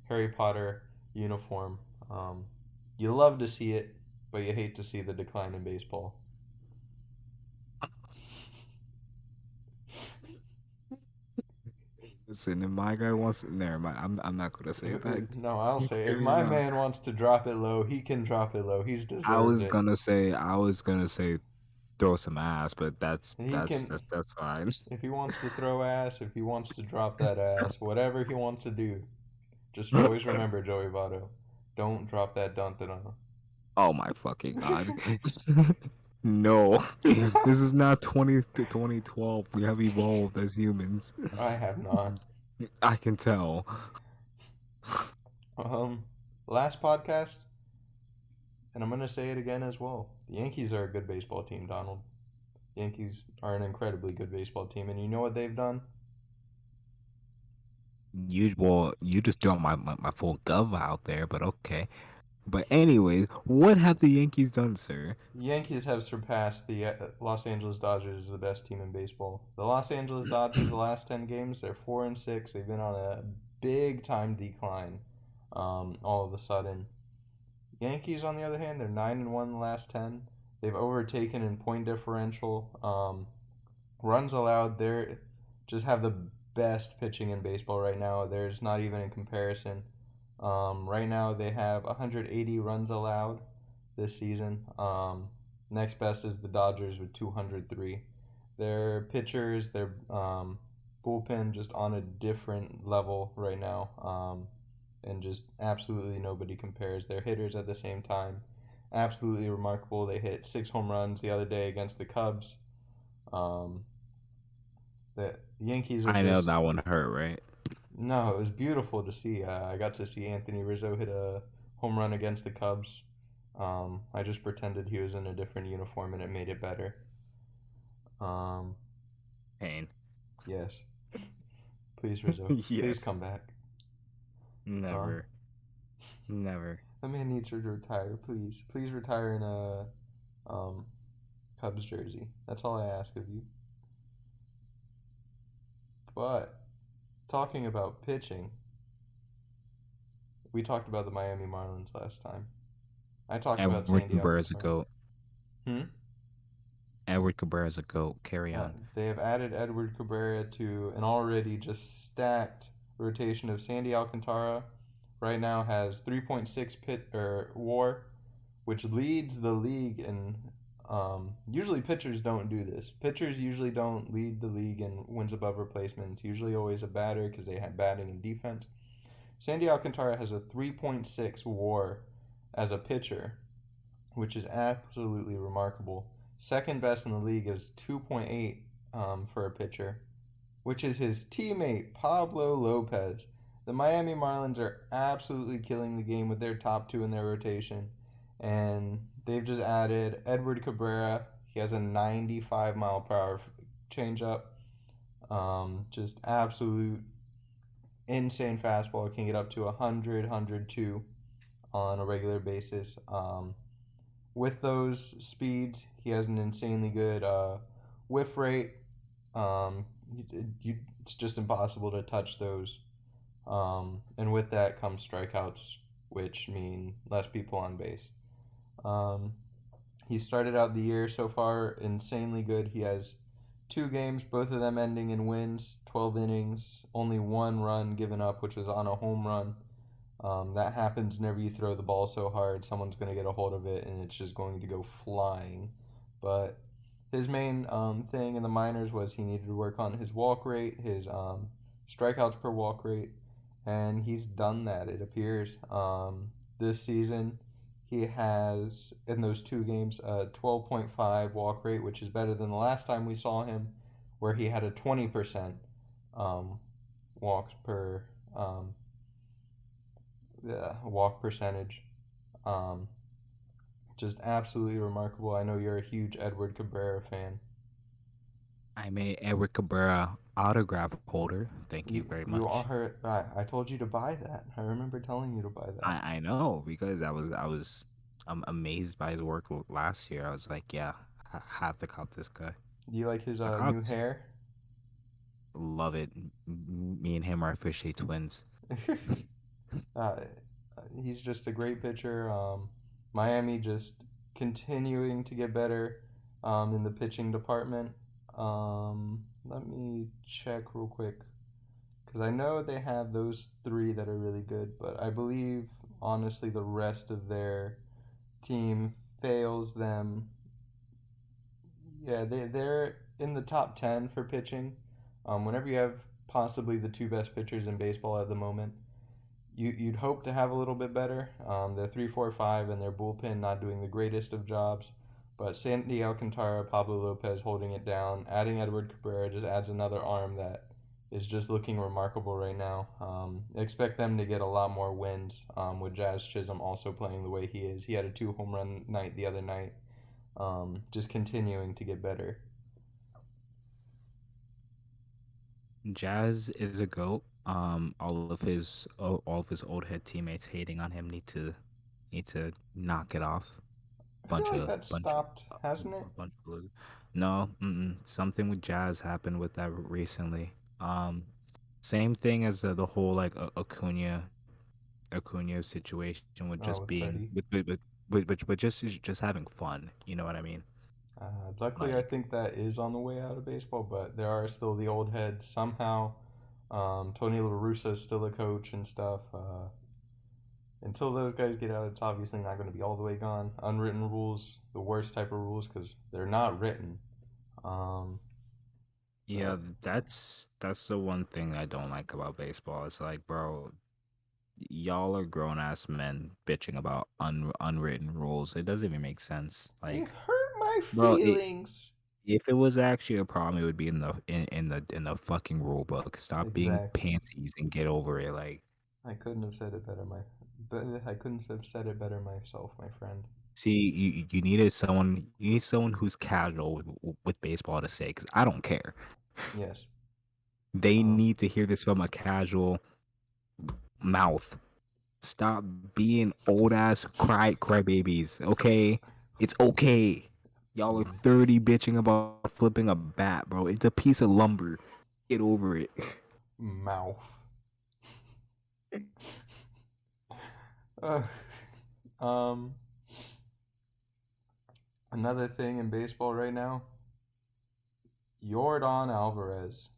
Harry Potter uniform. Um, you love to see it, but you hate to see the decline in baseball. Listen, if my guy wants, never mind. I'm not gonna say that. No, I'll say if Carry my on. man wants to drop it low, he can drop it low. He's deserved it. I was gonna say throw some ass, but He can that's fine. if he wants to throw ass, if he wants to drop that ass, whatever he wants to do. Just always remember, Joey Votto, don't drop that dun dun. Oh my fucking god. No. This is not 20 to 2012. We have evolved as humans. I have not. I can tell. Um, Last podcast, and I'm gonna say it again as well. The Yankees are a good baseball team, Donald. Yankees are an incredibly good baseball team, and you know what they've done? You just throw my full gov out there, but okay. But anyways, what have the Yankees done, sir? The Yankees have surpassed the Los Angeles Dodgers as the best team in baseball. The Los Angeles Dodgers, the last 10 games, they're 4-6. They've been on a big time decline. All of a sudden, Yankees, on the other hand, they're 9-1 the last 10. They've overtaken in point differential. Runs allowed, they're just have the best pitching in baseball right now. There's not even a comparison. Right now, they have 180 runs allowed this season. Next best is the Dodgers with 203. Their pitchers, their bullpen, just on a different level right now. And just absolutely nobody compares. Their hitters at the same time, absolutely remarkable. They hit 6 home runs the other day against the Cubs. Um, the Yankees are I know just that one hurt, right? no. It was beautiful to see. I got to see Anthony Rizzo hit a home run against the Cubs. I just pretended he was in a different uniform and it made it better. Um, Pain. yes, please Rizzo, please Yes. come back. Um, Never. Never. the man needs to retire. Please, please retire in a um, Cubs jersey. That's all I ask of you. But talking about pitching, we talked about the Miami Marlins last time. I talked about Edward Sandy Cabrera's a Alcantara. goat. Hmm. Edward Cabrera's a goat. Carry on. They have added Edward Cabrera to an already just stacked rotation of Sandy Alcantara. Right now has 3.6 pit or WAR, which leads the league. And usually pitchers don't do this. Pitchers usually don't lead the league in wins above replacement. It's usually always a batter because they have batting and defense. Sandy Alcantara has a 3.6 WAR as a pitcher, which is absolutely remarkable. Second best in the league is 2.8 for a pitcher, which is his teammate Pablo Lopez. The Miami Marlins are absolutely killing the game with their top two in their rotation, and they've just added Edward Cabrera. He has a 95 mile per hour changeup. Just absolute insane fastball. It can get up to 100, 102 on a regular basis. With those speeds, he has an insanely good whiff rate. It's just impossible to touch those. And with that comes strikeouts, which mean less people on base. Um, he started out the year so far insanely good. He has 2 games, both of them ending in wins, 12 innings, only 1 run given up, which was on a home run. That happens whenever you throw the ball so hard. Someone's going to get a hold of it and it's just going to go flying. But his main thing in the minors was he needed to work on his walk rate, his strikeouts per walk rate, and he's done that, it appears. This season, he has, in those 2 games, a 12.5 walk rate, which is better than the last time we saw him, where he had a 20% um, walks per walk percentage. Um, just absolutely remarkable. I know you're a huge Edward Cabrera fan. I'm a Edward Cabrera autograph holder. Thank you very You much. are. I told you to buy that. I remember telling you to buy that. I know because I'm amazed by his work last year. I was like, yeah, I have to cop this guy. Do you like his I new copped. hair? Love it. Me and him are officially twins. uh, he's just a great pitcher. Miami just continuing to get better in the pitching department. Let me check real quick because I know they have those three that are really good, but I believe honestly the rest of their team fails them. Yeah, they're in the top 10 for pitching. Whenever you have possibly the two best pitchers in baseball at the moment, you'd hope to have a little bit better. They're 3, 4, 5, and their bullpen not doing the greatest of jobs. But Sandy Alcantara, Pablo Lopez holding it down. Adding Edward Cabrera just adds another arm that is just looking remarkable right now. Expect them to get a lot more wins with Jazz Chisholm also playing the way he is. He had a 2 home run night the other night. Just continuing to get better. Jazz is a goat. All of his old head teammates hating on him need to Need to knock it off. I feel like that Bunch of stopped, hasn't it? bunch of no, something with Jazz happened with that recently. Same thing as the whole like Acuna situation with Oh, just with being Freddie. with just having fun. You know what I mean? Luckily, I Like, think that is on the way out of baseball, but there are still the old heads. Somehow, Tony La Russa is still a coach and stuff. Until those guys get out, it's obviously not going to be all the way gone. Unwritten rules, the worst type of rules because they're not written. Um, yeah, but that's the one thing I don't like about baseball. It's like, bro, y'all are grown ass men bitching about unwritten rules. It doesn't even make sense. they Like, hurt my bro, feelings. if it was actually a problem, it would be in the fucking rule book. Stop being Exactly. pansies and get over it. Like, I couldn't have said it better, but I couldn't have said it better myself, my friend. see, you need someone who's casual with baseball to say, because I don't care. Yes. They Um, need to hear this from a casual mouth. Stop being old ass crybabies, okay? It's okay. Y'all are mm, 30 bitching about flipping a bat, bro. It's a piece of lumber. Get over it. mouth. Uh, um, Another thing in baseball right now, Jordan Alvarez.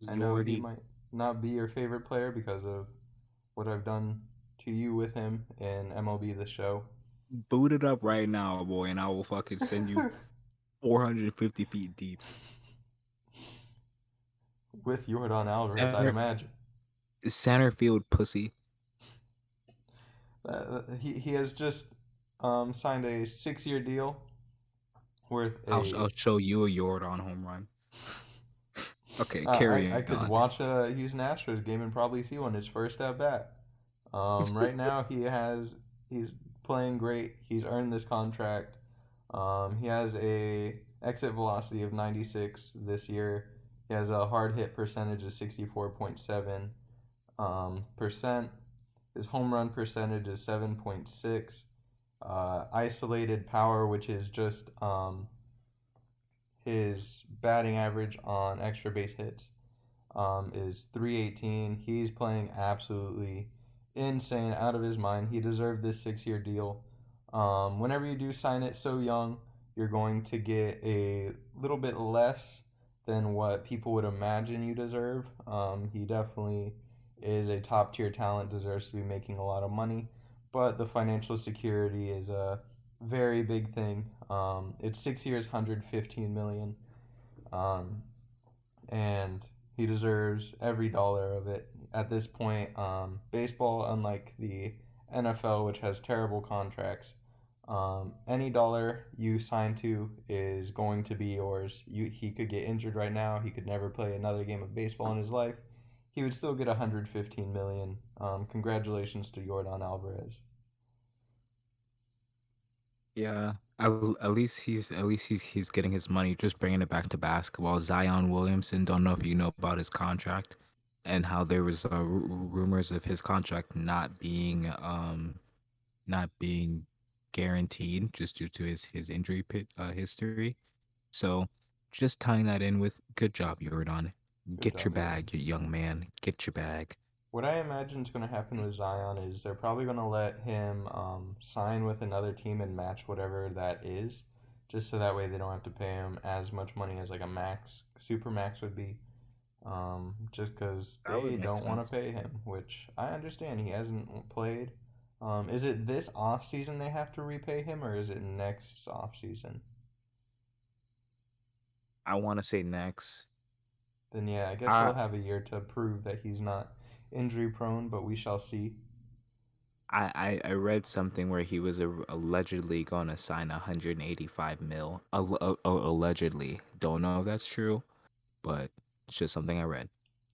I know he Yordi. might not be your favorite player because of what I've done to you with him in MLB The Show. Boot it up right now, boy, and I will fucking send you 450 feet deep. With Jordan Alvarez, I'd Center imagine. center field pussy. He has just signed a 6 year deal worth I'll a. show you a Jordan home run. Okay, I carry could on. watch a Houston Astros game and probably see one his first at bat. Right now he's playing great. He's earned this contract. He has a exit velocity of 96 this year. He has a hard hit percentage of 64.7 percent. His home run percentage is 7.6. Isolated power, which is just his batting average on extra base hits, is 318. He's playing absolutely insane, out of his mind. He deserved this 6 year deal. Whenever you do sign it so young, you're going to get a little bit less than what people would imagine you deserve. He definitely is a top tier talent, deserves to be making a lot of money, but the financial security is a very big thing. It's 6 years, 115 million. Um, and he deserves every dollar of it. At this point, baseball, unlike the NFL, which has terrible contracts, any dollar you sign to is going to be yours. He could get injured right now. He could never play another game of baseball in his life. He would still get 115 million. Congratulations to Jordan Alvarez. Yeah, at least he's getting his money. Just bringing it back to basketball. Zion Williamson. Don't know if you know about his contract and how there was rumors of his contract not being guaranteed just due to his injury history. So just tying that in with good job, Jordan. Good Get your job, Jordan. bag, you young man. Get your bag. What I imagine is going to happen with Zion is they're probably going to let him sign with another team and match whatever that is, just so that way they don't have to pay him as much money as like a max, super max would be. Just because That they would make don't want to sense. pay him, which I understand. He hasn't played. Is it this off season they have to repay him, or is it next off season? I want to say next. Then yeah, I guess he'll I have a year to prove that he's not injury prone, but we shall see. I read something where he was allegedly going to sign 185 mil. Allegedly, don't know if that's true, but it's just something I read.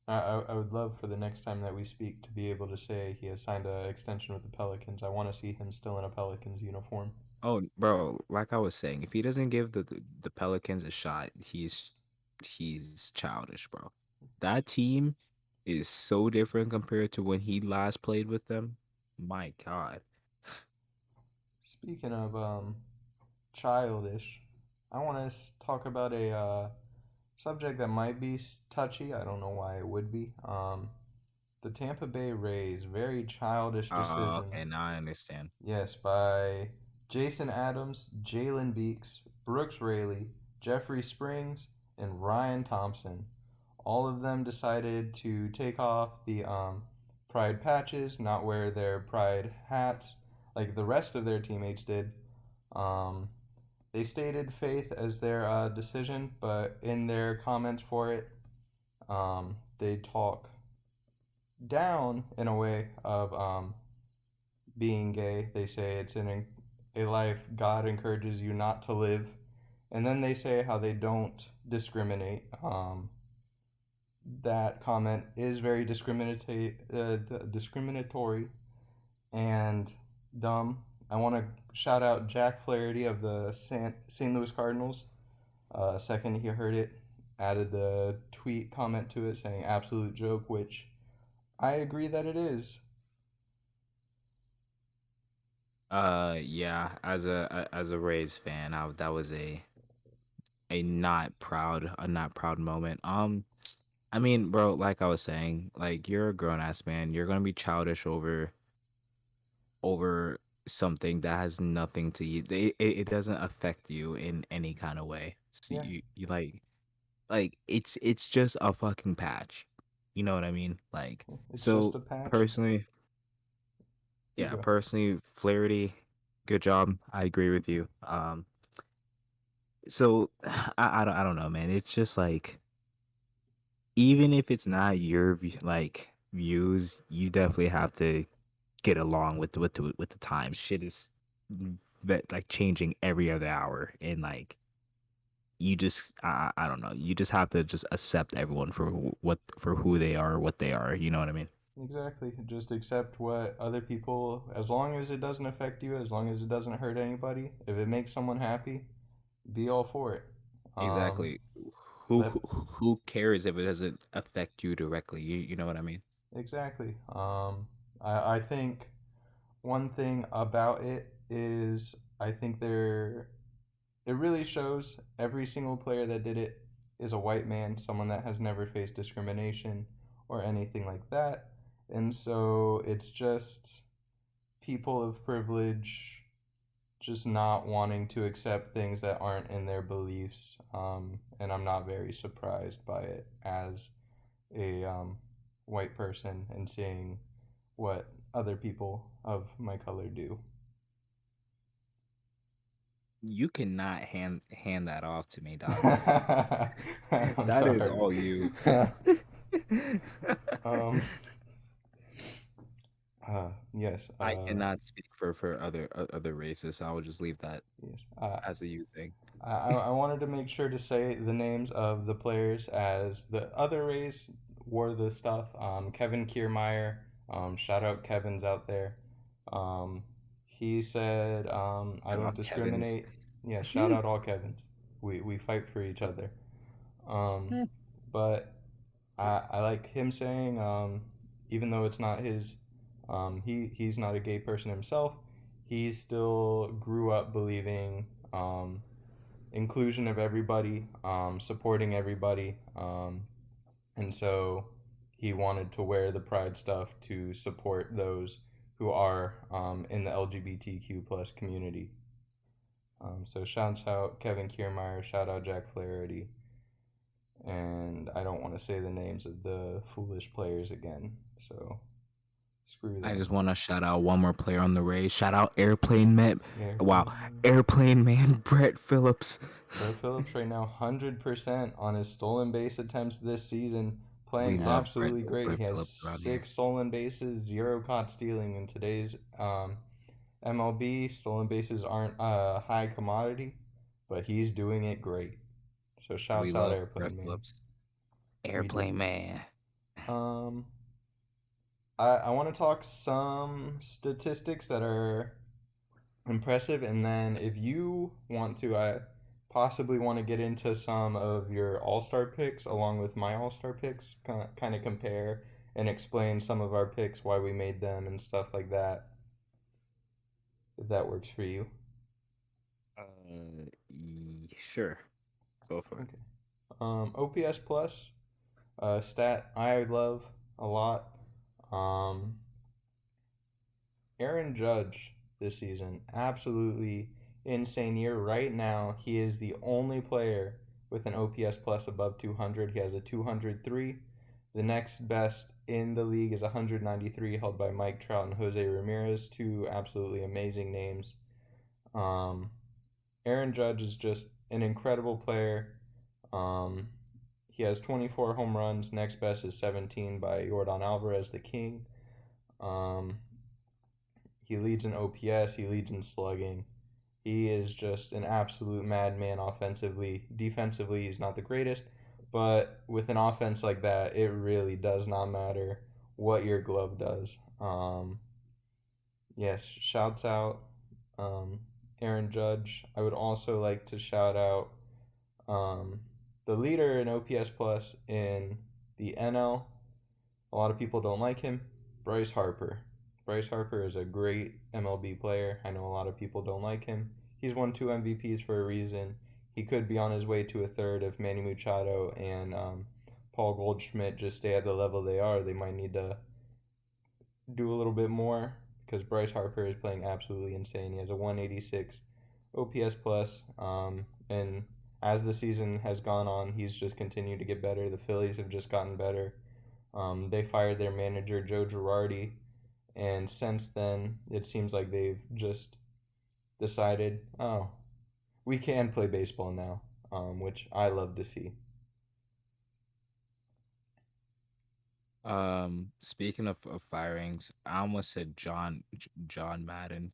I would love for the next time that we speak to be able to say he has signed an extension with the Pelicans. I want to see him still in a Pelicans uniform. Oh, bro, like I was saying, if he doesn't give the Pelicans a shot, he's childish, bro. That team is so different compared to when he last played with them. My God. Speaking of childish, I want to talk about a subject that might be touchy. I don't know why it would be. The Tampa Bay Rays, very childish decision. Okay, now I understand. Yes, by Jason Adams, Jalen Beeks, Brooks Raley, Jeffrey Springs, and Ryan Thompson. All of them decided to take off the pride patches, not wear their pride hats like the rest of their teammates did. Um, they stated faith as their decision, but in their comments for it, they talk down in a way of being gay. They say it's a life God encourages you not to live. And then they say how they don't discriminate. That comment is very discriminatory and dumb. I want to shout out Jack Flaherty of the St. Louis Cardinals. Second he heard it, added the tweet comment to it saying absolute joke, which I agree that it is. Yeah, as a Rays fan, that was a not proud moment. I mean, bro, like I was saying, like you're a grown ass man. You're gonna be childish over something that has nothing to you. It doesn't affect you in any kind of way. So Yeah, you like it's just a fucking patch. You know what I mean? Like it's just so a patch. personally, You yeah, go. personally, Flaherty, good job. I agree with you. So I don't know, man. It's just like even if it's not your like views, you definitely have to get along with with the times. Shit is that like changing every other hour, and like you just I don't know. You just have to just accept everyone for what for who they are, what they are. You know what I mean? Exactly. Just accept what other people, as long as it doesn't affect you, as long as it doesn't hurt anybody, if it makes someone happy, be all for it. Um, Exactly. let Who cares if it doesn't affect you directly? You know what I mean? exactly. I think one thing about it is I think it really shows every single player that did it is a white man, someone that has never faced discrimination or anything like that. And so it's just people of privilege just not wanting to accept things that aren't in their beliefs. And I'm not very surprised by it as a white person and seeing what other people of my color do. You cannot hand that off to me, dog. I'm That is sorry. all you. um, yes, I cannot speak for other races. I will just leave that yes. as a you thing. I wanted to make sure to say the names of the players as the other Rays wore the stuff. Kevin Kiermaier, shout out Kevin's out there. Um, he said, I Shout don't out Kevin's. discriminate. Yeah, shout out all Kevins. We fight for each other. Um, but I like him saying, even though it's not his, he's not a gay person himself. He still grew up believing inclusion of everybody, supporting everybody, and so he wanted to wear the pride stuff to support those who are in the LGBTQ plus community. So shouts out Kevin Kiermaier, shout out Jack Flaherty, and I don't want to say the names of the foolish players again. So screw I just them. want to shout out one more player on the Rays. Shout out Airplane Man. Wow, Airplane. Airplane Man, Brett Phillips. Brett Phillips right now 100% on his stolen base attempts this season, We playing love absolutely great. Brett He has Phillips around here. 6 stolen bases, 0 caught stealing in today's MLB. Stolen bases aren't a high commodity, but he's doing it great. So We shouts out love Brett Airplane Man. Phillips. We do. Airplane Man. Um, I want to talk some statistics that are impressive. And then if you want to, I possibly want to get into some of your all star picks along with my all star picks, kind of compare and explain some of our picks, why we made them, and stuff like that, if that works for you. Sure, go for it. Okay. OPS plus, stat I love a lot. Um, Aaron Judge this season, absolutely insane year. Right now, he is the only player with an OPS plus above 200. He has a 203. The next best in the league is 193, held by Mike Trout and Jose Ramirez, two absolutely amazing names. Um, Aaron Judge is just an incredible player. Um, he has 24 home runs. Next best is 17 by Jordan Alvarez, the king. Um, he leads in OPS. He leads in slugging. He is just an absolute madman offensively. Defensively, he's not the greatest, but with an offense like that, it really does not matter what your glove does. Yes, shouts out um, Aaron Judge. I would also like to shout out um, the leader in OPS plus in the NL. A lot of people don't like him. Bryce Harper. Bryce Harper is a great MLB player. I know a lot of people don't like him. He's won two MVPs for a reason. He could be on his way to a third if Manny Machado and Paul Goldschmidt just stay at the level they are. They might need to do a little bit more because Bryce Harper is playing absolutely insane. He has a 186 OPS plus, and as the season has gone on, he's just continued to get better. The Phillies have just gotten better. They fired their manager Joe Girardi, and since then, it seems like they've just decided, oh, we can play baseball now, which I love to see. Speaking of firings, I almost said John Madden,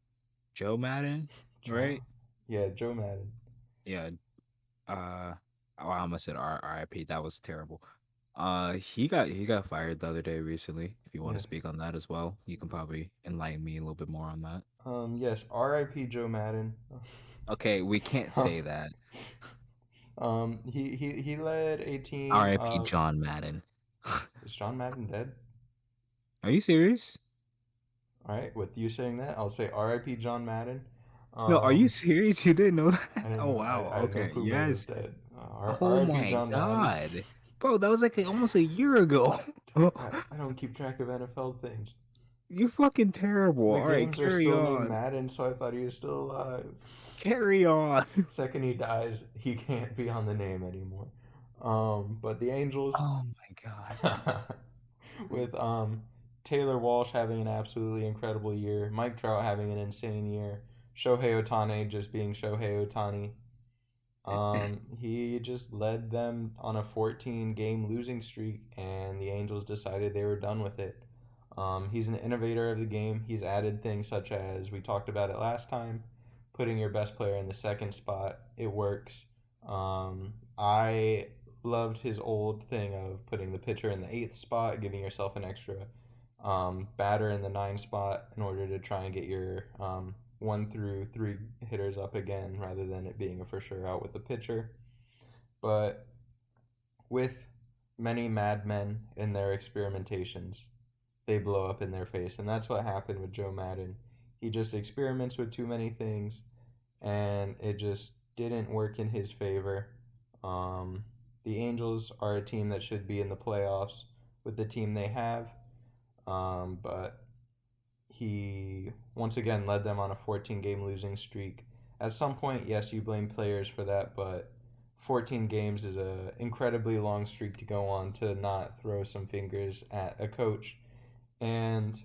Joe Madden, John, right? yeah, Joe Madden. Yeah. Uh, oh, I almost said RIP. That was terrible. He got fired the other day recently. If you want to Yeah. speak on that as well, you can probably enlighten me a little bit more on that. Yes, R.I.P. Joe Madden. Okay, we can't say that. He led a team RIP of. John Madden. Is John Madden dead? Are you serious? All right, with you saying that, I'll say R.I.P. John Madden. No, are you Um, serious? You didn't know that? I didn't Oh know. wow. I had no Okay. clue man was Yes. dead. Oh R.I.P. my John Madden. God, bro, that was like almost a year ago. I don't keep track of NFL things. You're fucking terrible. The All right, games are carry still named on. Madden, so I thought he was still alive. Carry on. Second he dies, he can't be on the name anymore. But the Angels, Oh my God. with Taylor Walsh having an absolutely incredible year, Mike Trout having an insane year, Shohei Ohtani just being Shohei Ohtani. He just led them on a 14 game losing streak, and the Angels decided they were done with it. He's an innovator of the game. He's added things such as we talked about it last time, putting your best player in the second spot. It works. I loved his old thing of putting the pitcher in the eighth spot, giving yourself an extra batter in the nine spot in order to try and get your one through three hitters up again rather than it being a for sure out with the pitcher. But with many madmen in their experimentations, they blow up in their face. And that's what happened with Joe Madden. He just experiments with too many things, and it just didn't work in his favor. Um, the Angels are a team that should be in the playoffs with the team they have, but he once again led them on a 14 game losing streak. At some point, yes, you blame players for that, but 14 games is a incredibly long streak to go on to not throw some fingers at a coach. And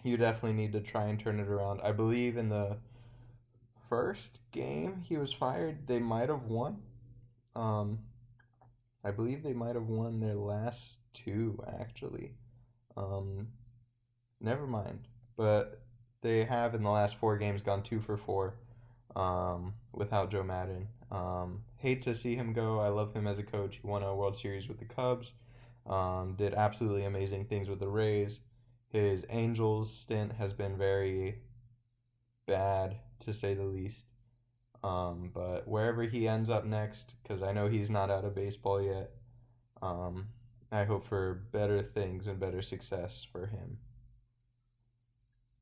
you definitely need to try and turn it around. I believe in the first game he was fired, they might have won. Um, I believe they might have won their last two actually. Um, Never mind. But they have in the last four games gone 2 for 4 without Joe Madden. Hate to see him go. I love him as a coach. He won a World Series with the Cubs. Did absolutely amazing things with the Rays. His Angels stint has been very bad, to say the least. But wherever he ends up next, because I know he's not out of baseball yet, um, I hope for better things and better success for him.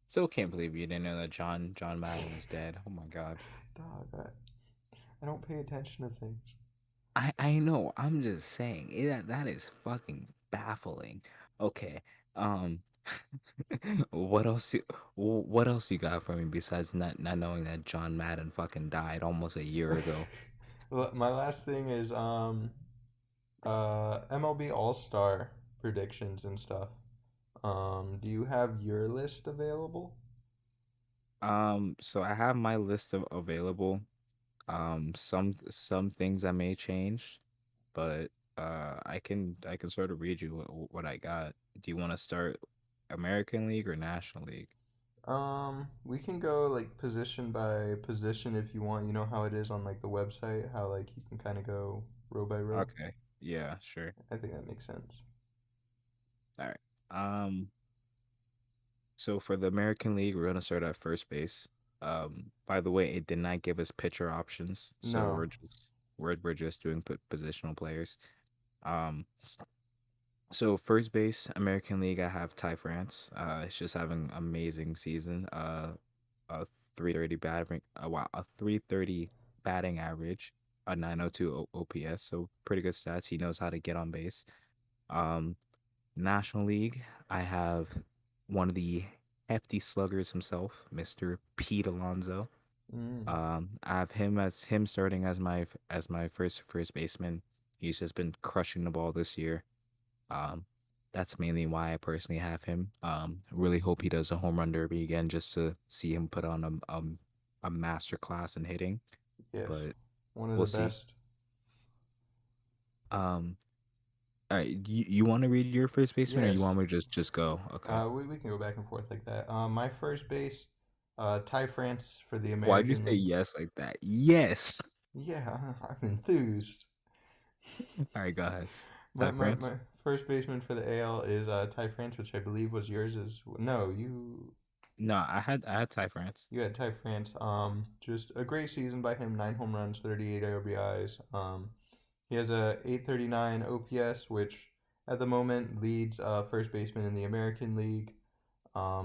Still can't believe you didn't know that John Madden is dead. Oh my god. Dog, I don't pay attention to things. I know. I'm just saying that is fucking baffling. Okay. Um what else what else you got for me besides not knowing that John Madden fucking died almost a year ago? Well, my last thing is MLB All Star predictions and stuff. Do you have your list available? So I have my list of available. Some things I may change, but I can sort of read you what I got. Do you want to start American League or National League? We can go like position by position if you want. You know how it is on like the website, how like you can kind of go row by row. Okay. Yeah, sure. I think that makes sense. All right. So for the American League, we're gonna start at first base. By the way, it did not give us pitcher options, so No. we're just doing positional players. Um, so first base, American League, I have Ty France. It's just having amazing season. A 330 batting, wow, a 330 batting average, a 902 OPS, so pretty good stats. He knows how to get on base. Um, National League, I have one of the hefty sluggers himself, Mr. Pete Alonso. Mm, I have him starting as my first baseman. He's just been crushing the ball this year. Um, that's mainly why I personally have him. Really hope he does a home run derby again, just to see him put on a master class in hitting. yes. But One of we'll the see. best. Um, all right, you want to read your first baseman, or you Yes. want me to just go? Okay. We can go back and forth like that. My first base, Ty France for the Why'd you American say League. yes like that? Yes. Yeah, I'm enthused. All right, go ahead. Ty But France? my first baseman for the AL is Ty France, which I believe was yours. Is no, No, I had Ty France. you had Ty France. Just a great season by him. 9 home runs, 38 RBIs. He has a 839 OPS, which at the moment leads first baseman in the American League.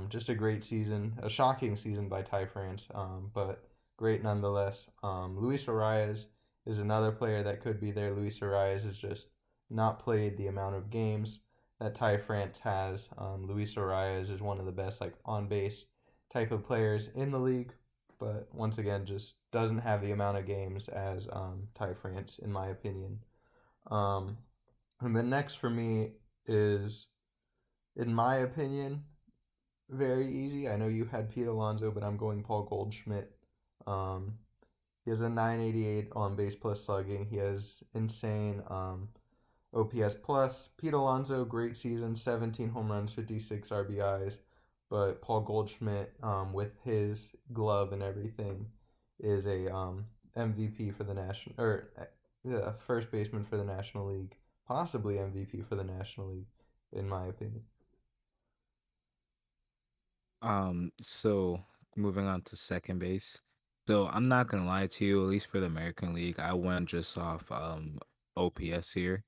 Just a great season, a shocking season by Ty France, but great nonetheless. Luis Arias is another player that could be there. Luis Arias has just not played the amount of games that Ty France has. Luis Arias is one of the best like on base type of players in the league, but once again just doesn't have the amount of games as Ty France, in my opinion. Um, and the next for me is, in my opinion, very easy. I know you had Pete Alonso, but I'm going Paul Goldschmidt. Um, he has a 988 on base plus slugging. He has insane OPS plus. Pete Alonso, great season, 17 home runs, 56 RBIs. But Paul Goldschmidt, with his glove and everything, is a MVP for the national, or first baseman for the National League, possibly MVP for the National League, in my opinion. So moving on to second base. So I'm not gonna lie to you, at least for the American League, I went just off OPS here.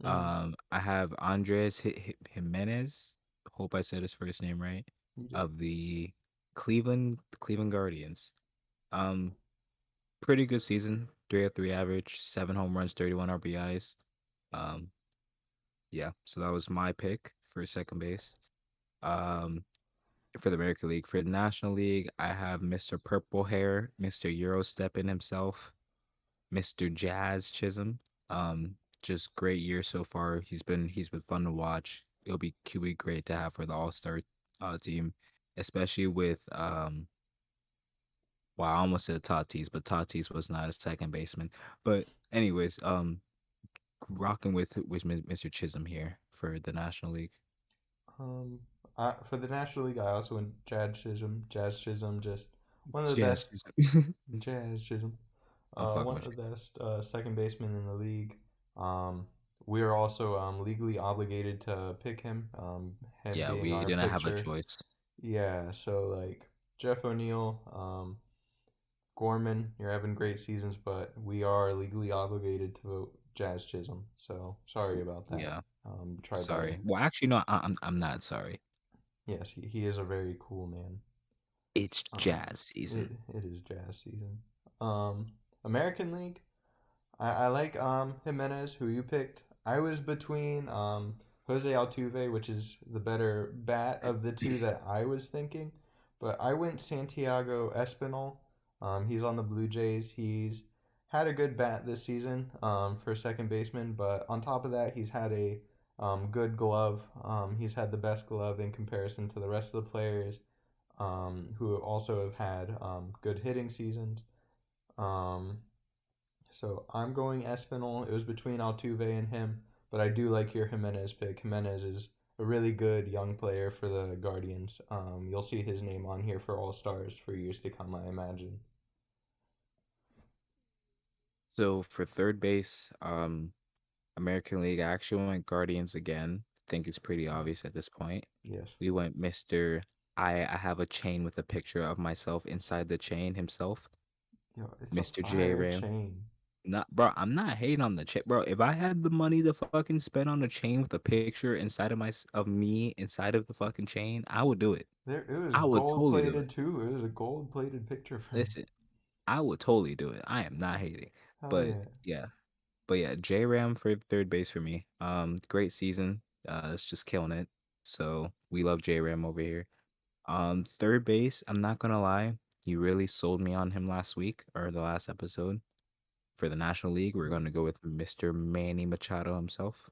Mm, I have Andres Jimenez. Hope I said his first name right. you did. Of the Cleveland Guardians. Um, Pretty good season. 3 3 average, 7 home runs, 31 RBIs. Um, yeah, so that was my pick for second base. Um, for the American League. For the National League, I have Mr. Purple Hair, Mr. Eurosteppin himself, Mr. Jazz Chisholm. Just great year so far. He's been fun to watch. It'll be great to have for the All Star team, especially with well, I almost said Tatis, but Tatis was not a second baseman. But anyways, rocking with Mr. Chisholm here for the National League. Um, for the National League, I also went Jazz Chisholm. Jazz Chisholm, just one of the Jazz best. Chisholm. Jazz Chisholm, I'm fucking one with of you. the best second basemen in the league. Um, we are also legally obligated to pick him. Him Yeah, being we our didn't have a pitcher. choice. Yeah, so like Jeff O'Neill, Gorman, you're having great seasons, but we are legally obligated to vote Jazz Chisholm. So sorry about that. Yeah. Tried by Sorry. Well, actually, no. I'm not sorry. yes, he is a very cool man. It's Um, jazz it season. it is jazz season. Um, American League. I like Jimenez, who you picked. I was between Jose Altuve, which is the better bat of the two that I was thinking, but I went Santiago Espinal. He's on the Blue Jays. He's had a good bat this season for second baseman, but on top of that, he's had a good glove. He's had the best glove in comparison to the rest of the players who also have had good hitting seasons. Um, so I'm going Espinal. It was between Altuve and him, but I do like your Jimenez pick. Jimenez is a really good young player for the Guardians. You'll see his name on here for All Stars for years to come, I imagine. So for third base, American League, I actually went Guardians again. I think it's pretty Mm, obvious at this point. yes. We went Mr. I have a chain with a picture of myself inside the chain himself, Yo, it's a Mr. J fire Ram. chain. Not, bro, I'm not hating on the chain, bro. If I had the money to fucking spend on a chain with a picture inside of of me inside of the fucking chain, I would do it. There, it was I would gold totally do plated it. too. It was a gold plated picture frame. Listen, I would totally do it. I am not hating. Hell But yeah. yeah. But yeah, J Ram for third base for me. Great season. It's just killing it. So we love J Ram over here. Third base, I'm not gonna lie, you really sold me on him last week or the last episode. For the National League, we're gonna go with Mr. Manny Machado himself.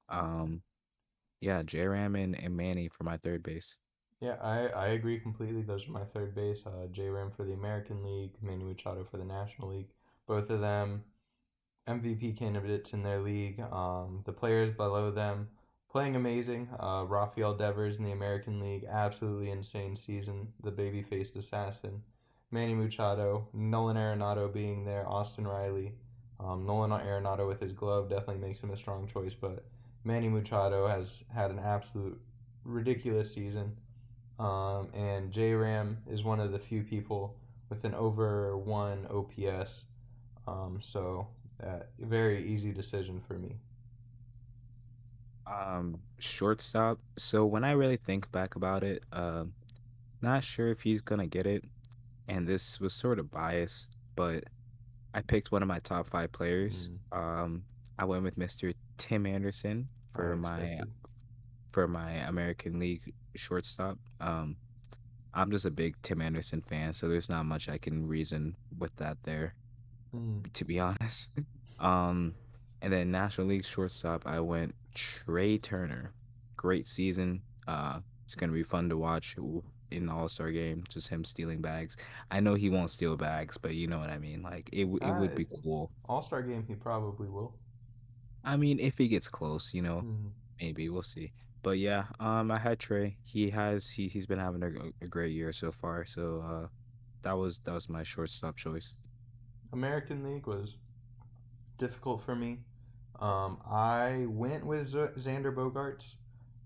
Um, yeah, J Ram and Manny for my third base. Yeah, I agree completely. Those are my third base. J Ram for the American League, Manny Machado for the National League. Both of them MVP candidates in their league. The players below them playing amazing. Rafael Devers in the American League, absolutely insane season. The baby faced assassin. Manny Machado, Nolan Arenado being there, Austin Riley. Nolan Arenado with his glove definitely makes him a strong choice, but Manny Machado has had an absolute ridiculous season. And J Ram is one of the few people with an over 1 OPS. So very easy decision for me. Shortstop. So when I really think back about it, not sure if he's gonna get it, and this was sort of biased, but I picked one of my top five players. Mm, I went with Mr. Tim Anderson I expected. for my American League shortstop. I'm just a big Tim Anderson fan, so there's not much I can reason with that there, Mm. to be honest. um, and then National League shortstop, I went Trey Turner. Great season. It's gonna be fun to watch in the All Star game. Just him stealing bags. I know he won't steal bags, but you know what I mean. Like it would be cool. All Star game, he probably will. I mean, if he gets close, Mm. maybe we'll see. But yeah, I had Trey. He's been having a great year so far. So that was my shortstop choice. American League was difficult for me. I went with Xander Bogarts.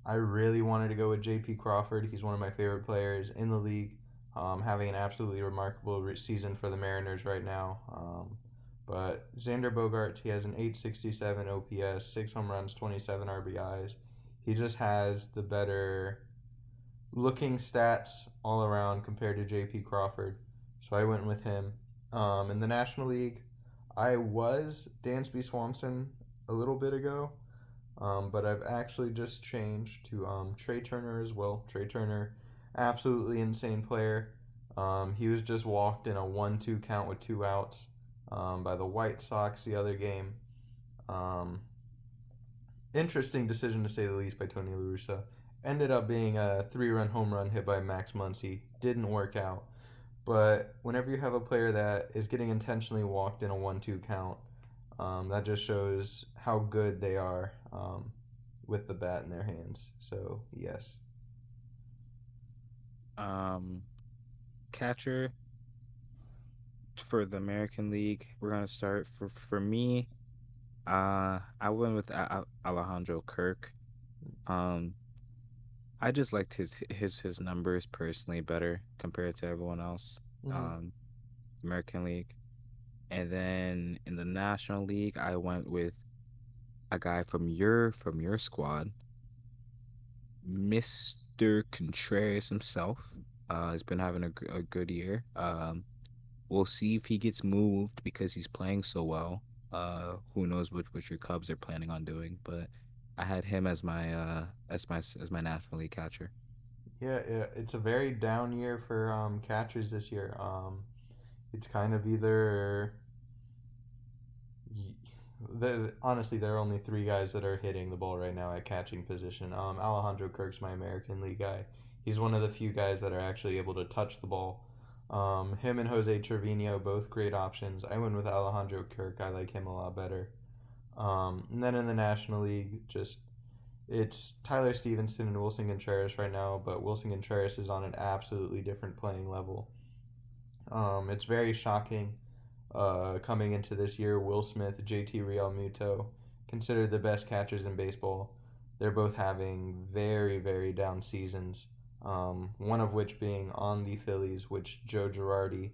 I really wanted to go with J.P. Crawford. He's one of my favorite players in the league, having an absolutely remarkable season for the Mariners right now. But Xander Bogarts, he has an 867 OPS, 6 home runs, 27 RBIs. He just has the better looking stats all around compared to J.P. Crawford. So I went with him. In the National League, I was Dansby Swanson a little bit ago, but I've actually just changed to Trey Turner as well. Trey Turner, absolutely insane player. He was just walked in a 1-2 count with 2 outs by the White Sox the other game. Um, Interesting decision to say the least by Tony La Russa. Ended up being a 3 run home run hit by Max Muncy. Didn't work out. But whenever you have a player that is getting intentionally walked in a 1-2 count, that just shows how good they are with the bat in their hands. So, yes. Um, Catcher for the American League, we're gonna start for me. I went with Alejandro Kirk. Um, I just liked his numbers personally better compared to everyone else. Mm-hmm. Um, American League, and then in the National League, I went with a guy from your squad, Mr. Contreras himself. He's been having a good year. We'll see if he gets moved because he's playing so well. Who knows what your Cubs are planning on doing? But I had him as my National League catcher. Yeah, it's a very down year for catchers this year. It's kind of either honestly, there are only three guys that are hitting the ball right now at catching position. Alejandro Kirk's my American League guy. He's one of the few guys that are actually able to touch the ball. Him and Jose Trevino, both great options. I went with Alejandro Kirk. I like him a lot better. And then in the National League, just it's Tyler Stevenson and Wilson Contreras right now, but Wilson Contreras is on an absolutely different playing level. It's very shocking coming into this year. Will Smith, JT Realmuto, considered the best catchers in baseball. They're both having very, very down seasons. One of which being on the Phillies, which Joe Girardi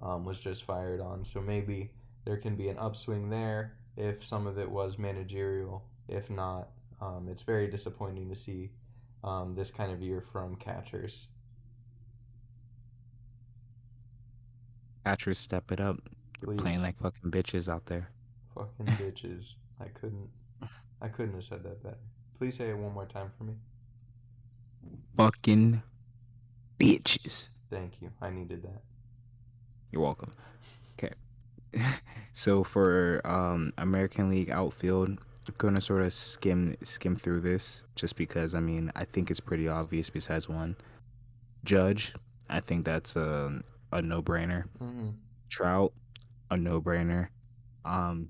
was just fired on. So maybe there can be an upswing there if some of it was managerial. If not, it's very disappointing to see this kind of year from catchers. Catchers, step it up. You're playing Please, like fucking bitches out there. fucking bitches. I couldn't have said that better. Please say it one more time for me. Fucking bitches. Thank you. I needed that. You're welcome. Okay. So for American League outfield, I'm gonna sort of skim through this just because I mean I think it's pretty obvious. Besides one, Judge, I think that's a no brainer. Mm-hmm. Trout, a no brainer. Um,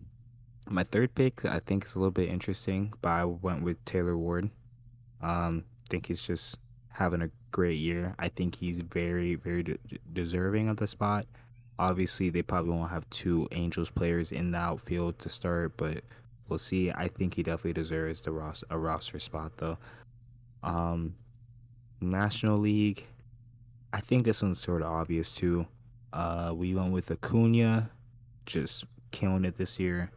my third pick I think is a little bit interesting, but I went with Taylor Ward. Think he's just having a great year. I think he's very deserving of the spot. Obviously, they probably won't have two Angels players in the outfield to start, but we'll see. I think he definitely deserves a roster spot though. Um, National League, I think this one's sort of obvious too. We went with Acuna, just killing it this year.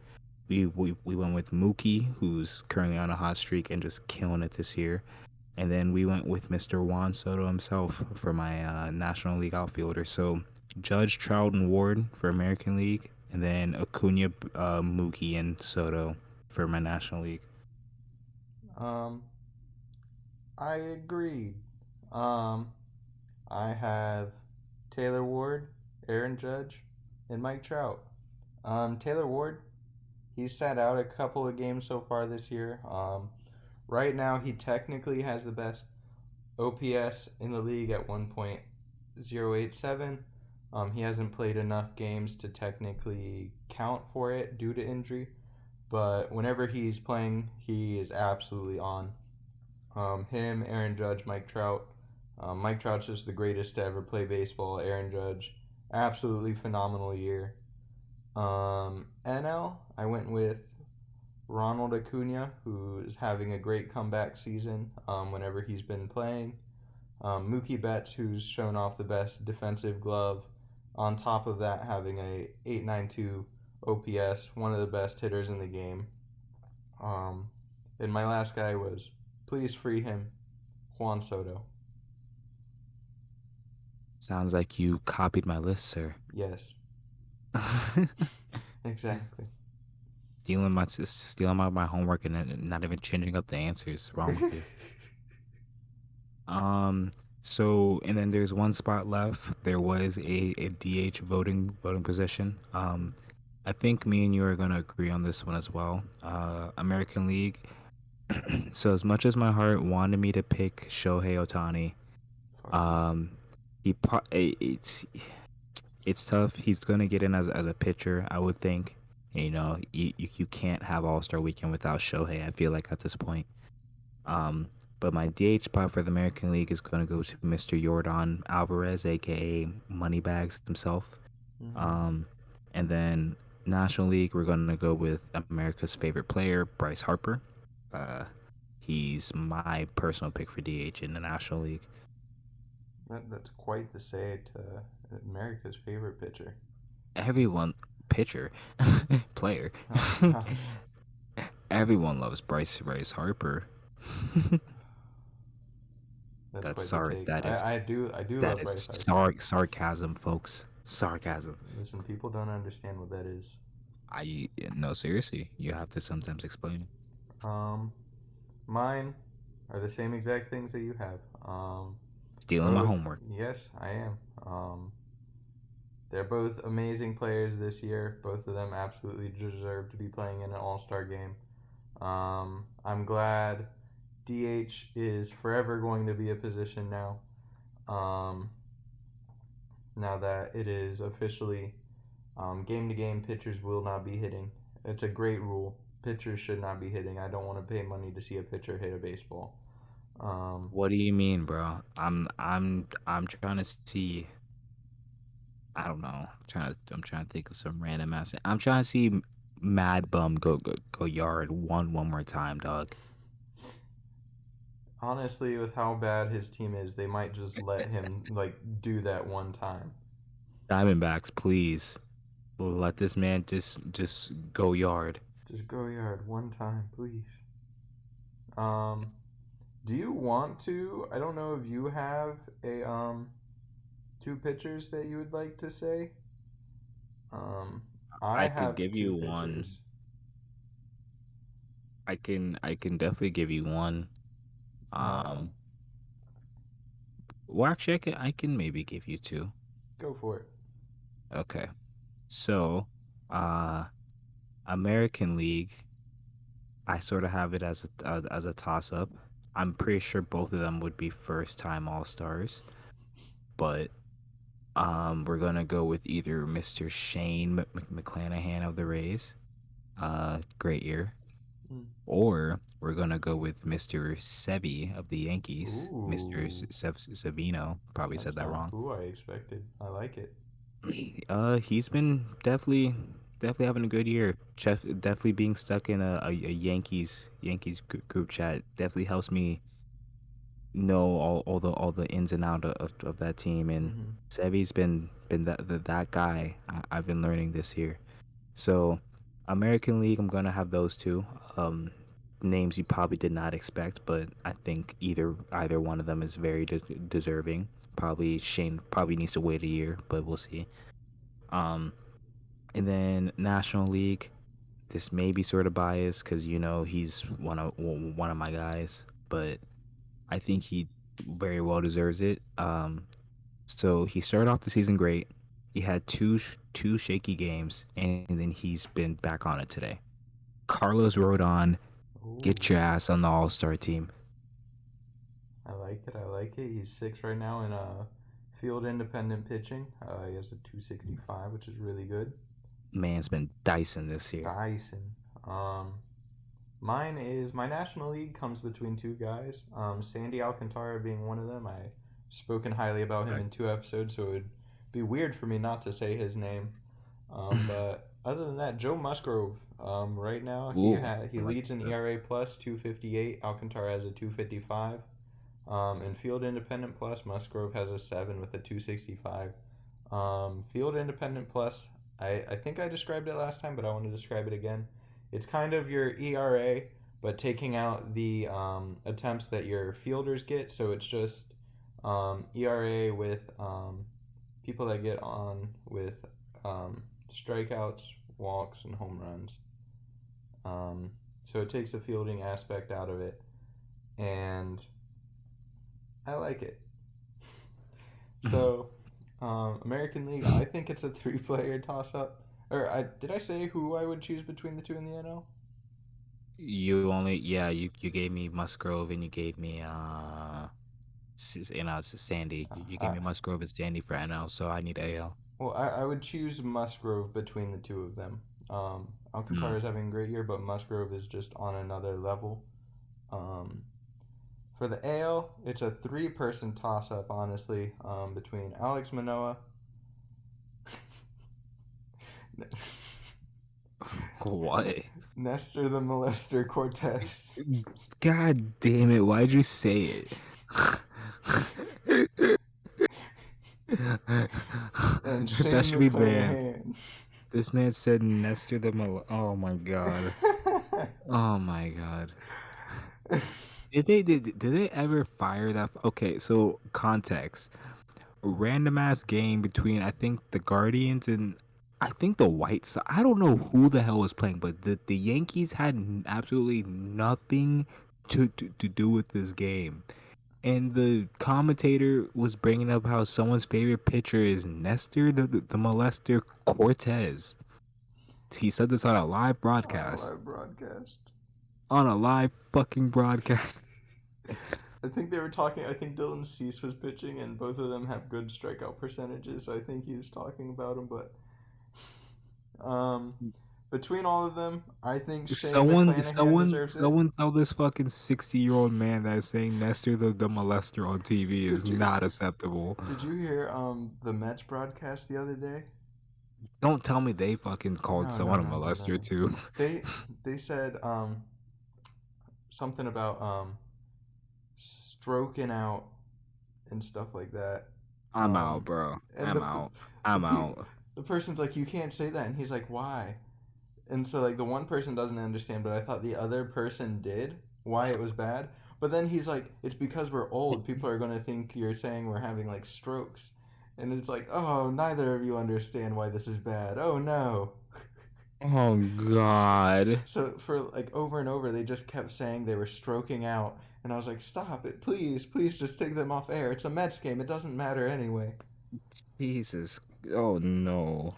We went with Mookie, who's currently on a hot streak and just killing it this year. And then we went with Mr. Juan Soto himself for my National League outfielder. So Judge, Trout, and Ward for American League, and then Acuna, Mookie, and Soto for my National League. Um, I agreed. Um, I have Taylor Ward, Aaron Judge, and Mike Trout. Taylor Ward, he's sat out a couple of games so far this year. Right now, he technically has the best OPS in the league at 1.087. He hasn't played enough games to technically count for it due to injury, but whenever he's playing, he is absolutely on. Him, Aaron Judge, Mike Trout. Mike Trout's just the greatest to ever play baseball. Aaron Judge, absolutely phenomenal year. NL, I went with Ronald Acuna, who is having a great comeback season whenever he's been playing. Mookie Betts, who's shown off the best defensive glove. On top of that, having a 892 OPS, one of the best hitters in the game. Um, and my last guy was, please free him, Juan Soto. Sounds like you copied my list, sir. Yes, exactly. Stealing my homework and then not even changing up the answers. Wrong with you? Um. So and then there's one spot left. There was a DH voting position. I think me and you are gonna agree on this one as well. American League. So as much as my heart wanted me to pick Shohei Otani, Fuck you. um, it's tough. He's gonna get in as a pitcher, I would think. You know, you can't have All Star Weekend without Shohei. I feel like at this point. Um, but my DH spot for the American League is gonna go to Mr. Jordan Alvarez, aka Moneybags himself. Mm-hmm. Um, and then National League, we're gonna go with America's favorite player, Bryce Harper. Uh, he's my personal pick for DH in the National League. That's quite the say to America's favorite pitcher. Everyone pitcher player. Oh gosh. Everyone loves Bryce Harper. That's That's quite the sorry. take. I do That love is Bryce Harper. sarcasm, folks. Sarcasm. Listen, people don't understand what that is. I no seriously. You have to sometimes explain. Um, Mine are the same exact things that you have. Stealing my Both, homework. yes, I am. They're both amazing players this year. Both of them absolutely deserve to be playing in an All Star game. I'm glad DH is forever going to be a position now. Um, Now that it is officially game to game, pitchers will not be hitting. It's a great rule. Pitchers should not be hitting. I don't want to pay money to see a pitcher hit a baseball. Um, What do you mean, bro? I'm trying to see. I don't know. I'm trying to think of some random ass. I'm trying to see Mad Bum go yard one more time, dog. Honestly, with how bad his team is, they might just let him like do that one time. Diamondbacks, please let this man just go yard. Just go yard one time, please. Um, do you want to? I don't know if you have a two pitchers that you would like to say. Um, I I could have give two you one. pitchers. I can definitely give you one. Uh, Um, well, actually, I can maybe give you two. Go for it. Okay, so uh, American League, I sort of have it as a toss up. I'm pretty sure both of them would be first time All Stars, but we're gonna go with either Mr. Shane McClanahan of the Rays, great year, Mm. or we're gonna go with Mr. Sevi of the Yankees, Mr. Ooh, Savino. Probably said that's that not wrong. who I expected. I like it. He's been definitely having a good year. Definitely being stuck in a Yankees group chat definitely helps me know all the ins and out of that team. And Mm-hmm. Sevi's been that guy I've been learning this year. So American League, I'm gonna have those two. Names you probably did not expect, but I think either one of them is very deserving. Probably Shane probably needs to wait a year, but we'll see. Um, and then National League, this may be sort of biased because he's one of my guys, but I think he very well deserves it. So he started off the season great. He had two shaky games, and then he's been back on it today. Carlos Rodon, get Ooh, your ass on the All Star team. I like it. I like it. He's six right now in field independent pitching. He has a 265, which is really good. Man's been Dyson this year. Dyson. Um, Mine is my National League comes between two guys. Sandy Alcantara being one of them. I've spoken highly about him Right. in two episodes, so it would be weird for me not to say his name. But other than that, Joe Musgrove. Right now Ooh, he I like leads in that. ERA plus 258. Alcantara has a 255. In field independent plus, Musgrove has a 7 with a 265. Field independent plus, I think I described it last time, but I want to describe it again. It's kind of your ERA, but taking out the attempts that your fielders get. So it's just ERA with people that get on with strikeouts, walks, and home runs. Um, so it takes the fielding aspect out of it, and I like it. So, American League, I think it's a three-player toss-up. Did I say who I would choose between the two in the NL? You gave me Musgrove and you gave me it's Sandy. You gave Uh, me Musgrove and Sandy for NL, so I need AL. I would choose Musgrove between the two of them. Mm. Alcantara is having a great year, but Musgrove is just on another level. Um, for the AL, it's a three-person toss-up, honestly, between Alex Manoah, What? Nestor the Molester Cortez, God damn it! Why'd you say it? and That Shane should be banned. McClanahan. This man said Nestor the Oh my god. Oh my god. Did they ever fire that? Okay, so context. A random ass game between I think the Guardians and I think the White Sox. I don't know who the hell was playing, but the Yankees had absolutely nothing to do with this game. And the commentator was bringing up how someone's favorite pitcher is Nestor the molester Cortez. He said this on a live On a broadcast. live broadcast. On a live fucking broadcast. I think they were talking. I think Dylan Cease was pitching, and both of them have good strikeout percentages. So I think he was talking about him. But um, between all of them, I think Shane Someone, McClanahan someone, deserves it. someone tell this fucking 60-year-old man that saying Nestor the molester on TV is Did you not acceptable. did you hear the Mets broadcast the other day? Don't tell me they fucking called No, no, someone a no, no, no, molester no. too. They they said something about stroking out and stuff like that. I'm out, Um, bro. and I'm the out. the I'm pe- out. the person's like, you can't say that, and he's like, why? And so like the one person doesn't understand, but I thought the other person did why it was bad. But then he's like, it's because we're old. People are gonna think you're saying we're having like strokes, and it's like, oh, neither of you understand why this is bad. Oh no. Oh God. So for like over and over, they just kept saying they were stroking out, and I was like, stop it, please, please, just take them off air. It's a Mets game. It doesn't matter anyway. Jesus. Oh no.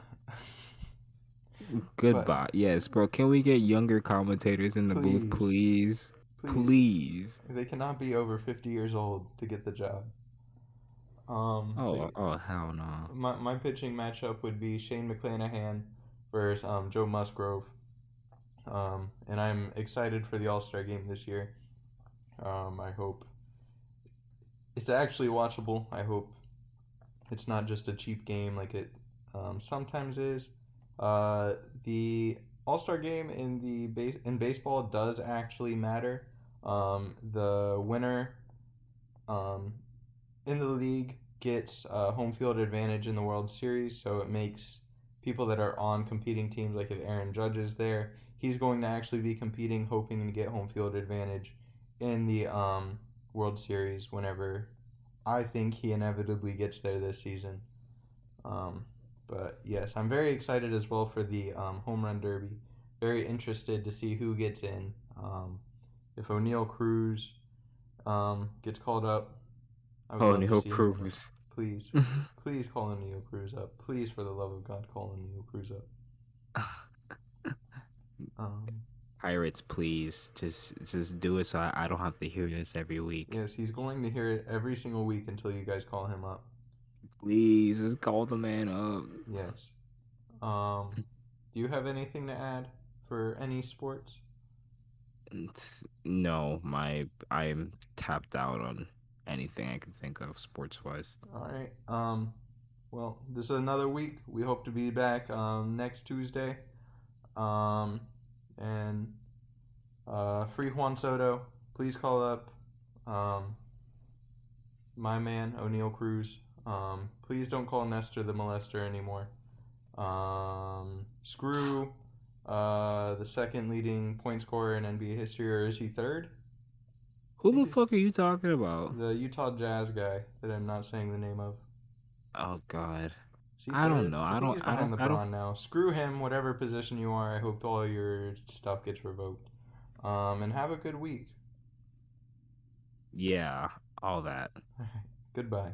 But Goodbye. Yes, bro. Can we get younger commentators in the booth, please, please? please, Please. they cannot be over 50 years old to get the job. Oh, But oh hell no. my pitching matchup would be Shane McClanahan versus Joe Musgrove. And I'm excited for the All Star game this year. I hope it's actually watchable. I hope it's not just a cheap game like it sometimes is. The All Star game in baseball does actually matter. The winner um, in the league gets home field advantage in the World Series, so it makes people that are on competing teams, like if Aaron Judge is there, he's going to actually be competing, hoping to get home field advantage in the World Series whenever I think he inevitably gets there this season. Um, but yes, I'm very excited as well for the home run derby. Very interested to see who gets in. If O'Neill Cruz gets called up, I would Oh, love to Neil see him. Cruz. Please, please call O'Neill Cruz up. Please, for the love of God, call O'Neill Cruz up. Um, Pirates, please. Just do it so I don't have to hear this every week. yes, he's going to hear it every single week until you guys call him up. Please, just call the man up. Yes. Do you have anything to add for any sports? No, I'm tapped out on anything I can think of sports wise. All right. Well, this is another week. We hope to be back next Tuesday. Um, and free Juan Soto. Please call up um, my man O'Neill Cruz. Please don't call Nestor the molester anymore. Screw the second leading point scorer in NBA history, or is he third? I Who think the he's fuck are you talking about? the Utah Jazz guy that I'm not saying the name of. Oh God, Is he I don't third? know. I I think don't. he's I behind don't. I don't. LeBron now. Screw him, whatever position you are. I hope all your stuff gets revoked. And have a good week. Yeah, all that. Goodbye.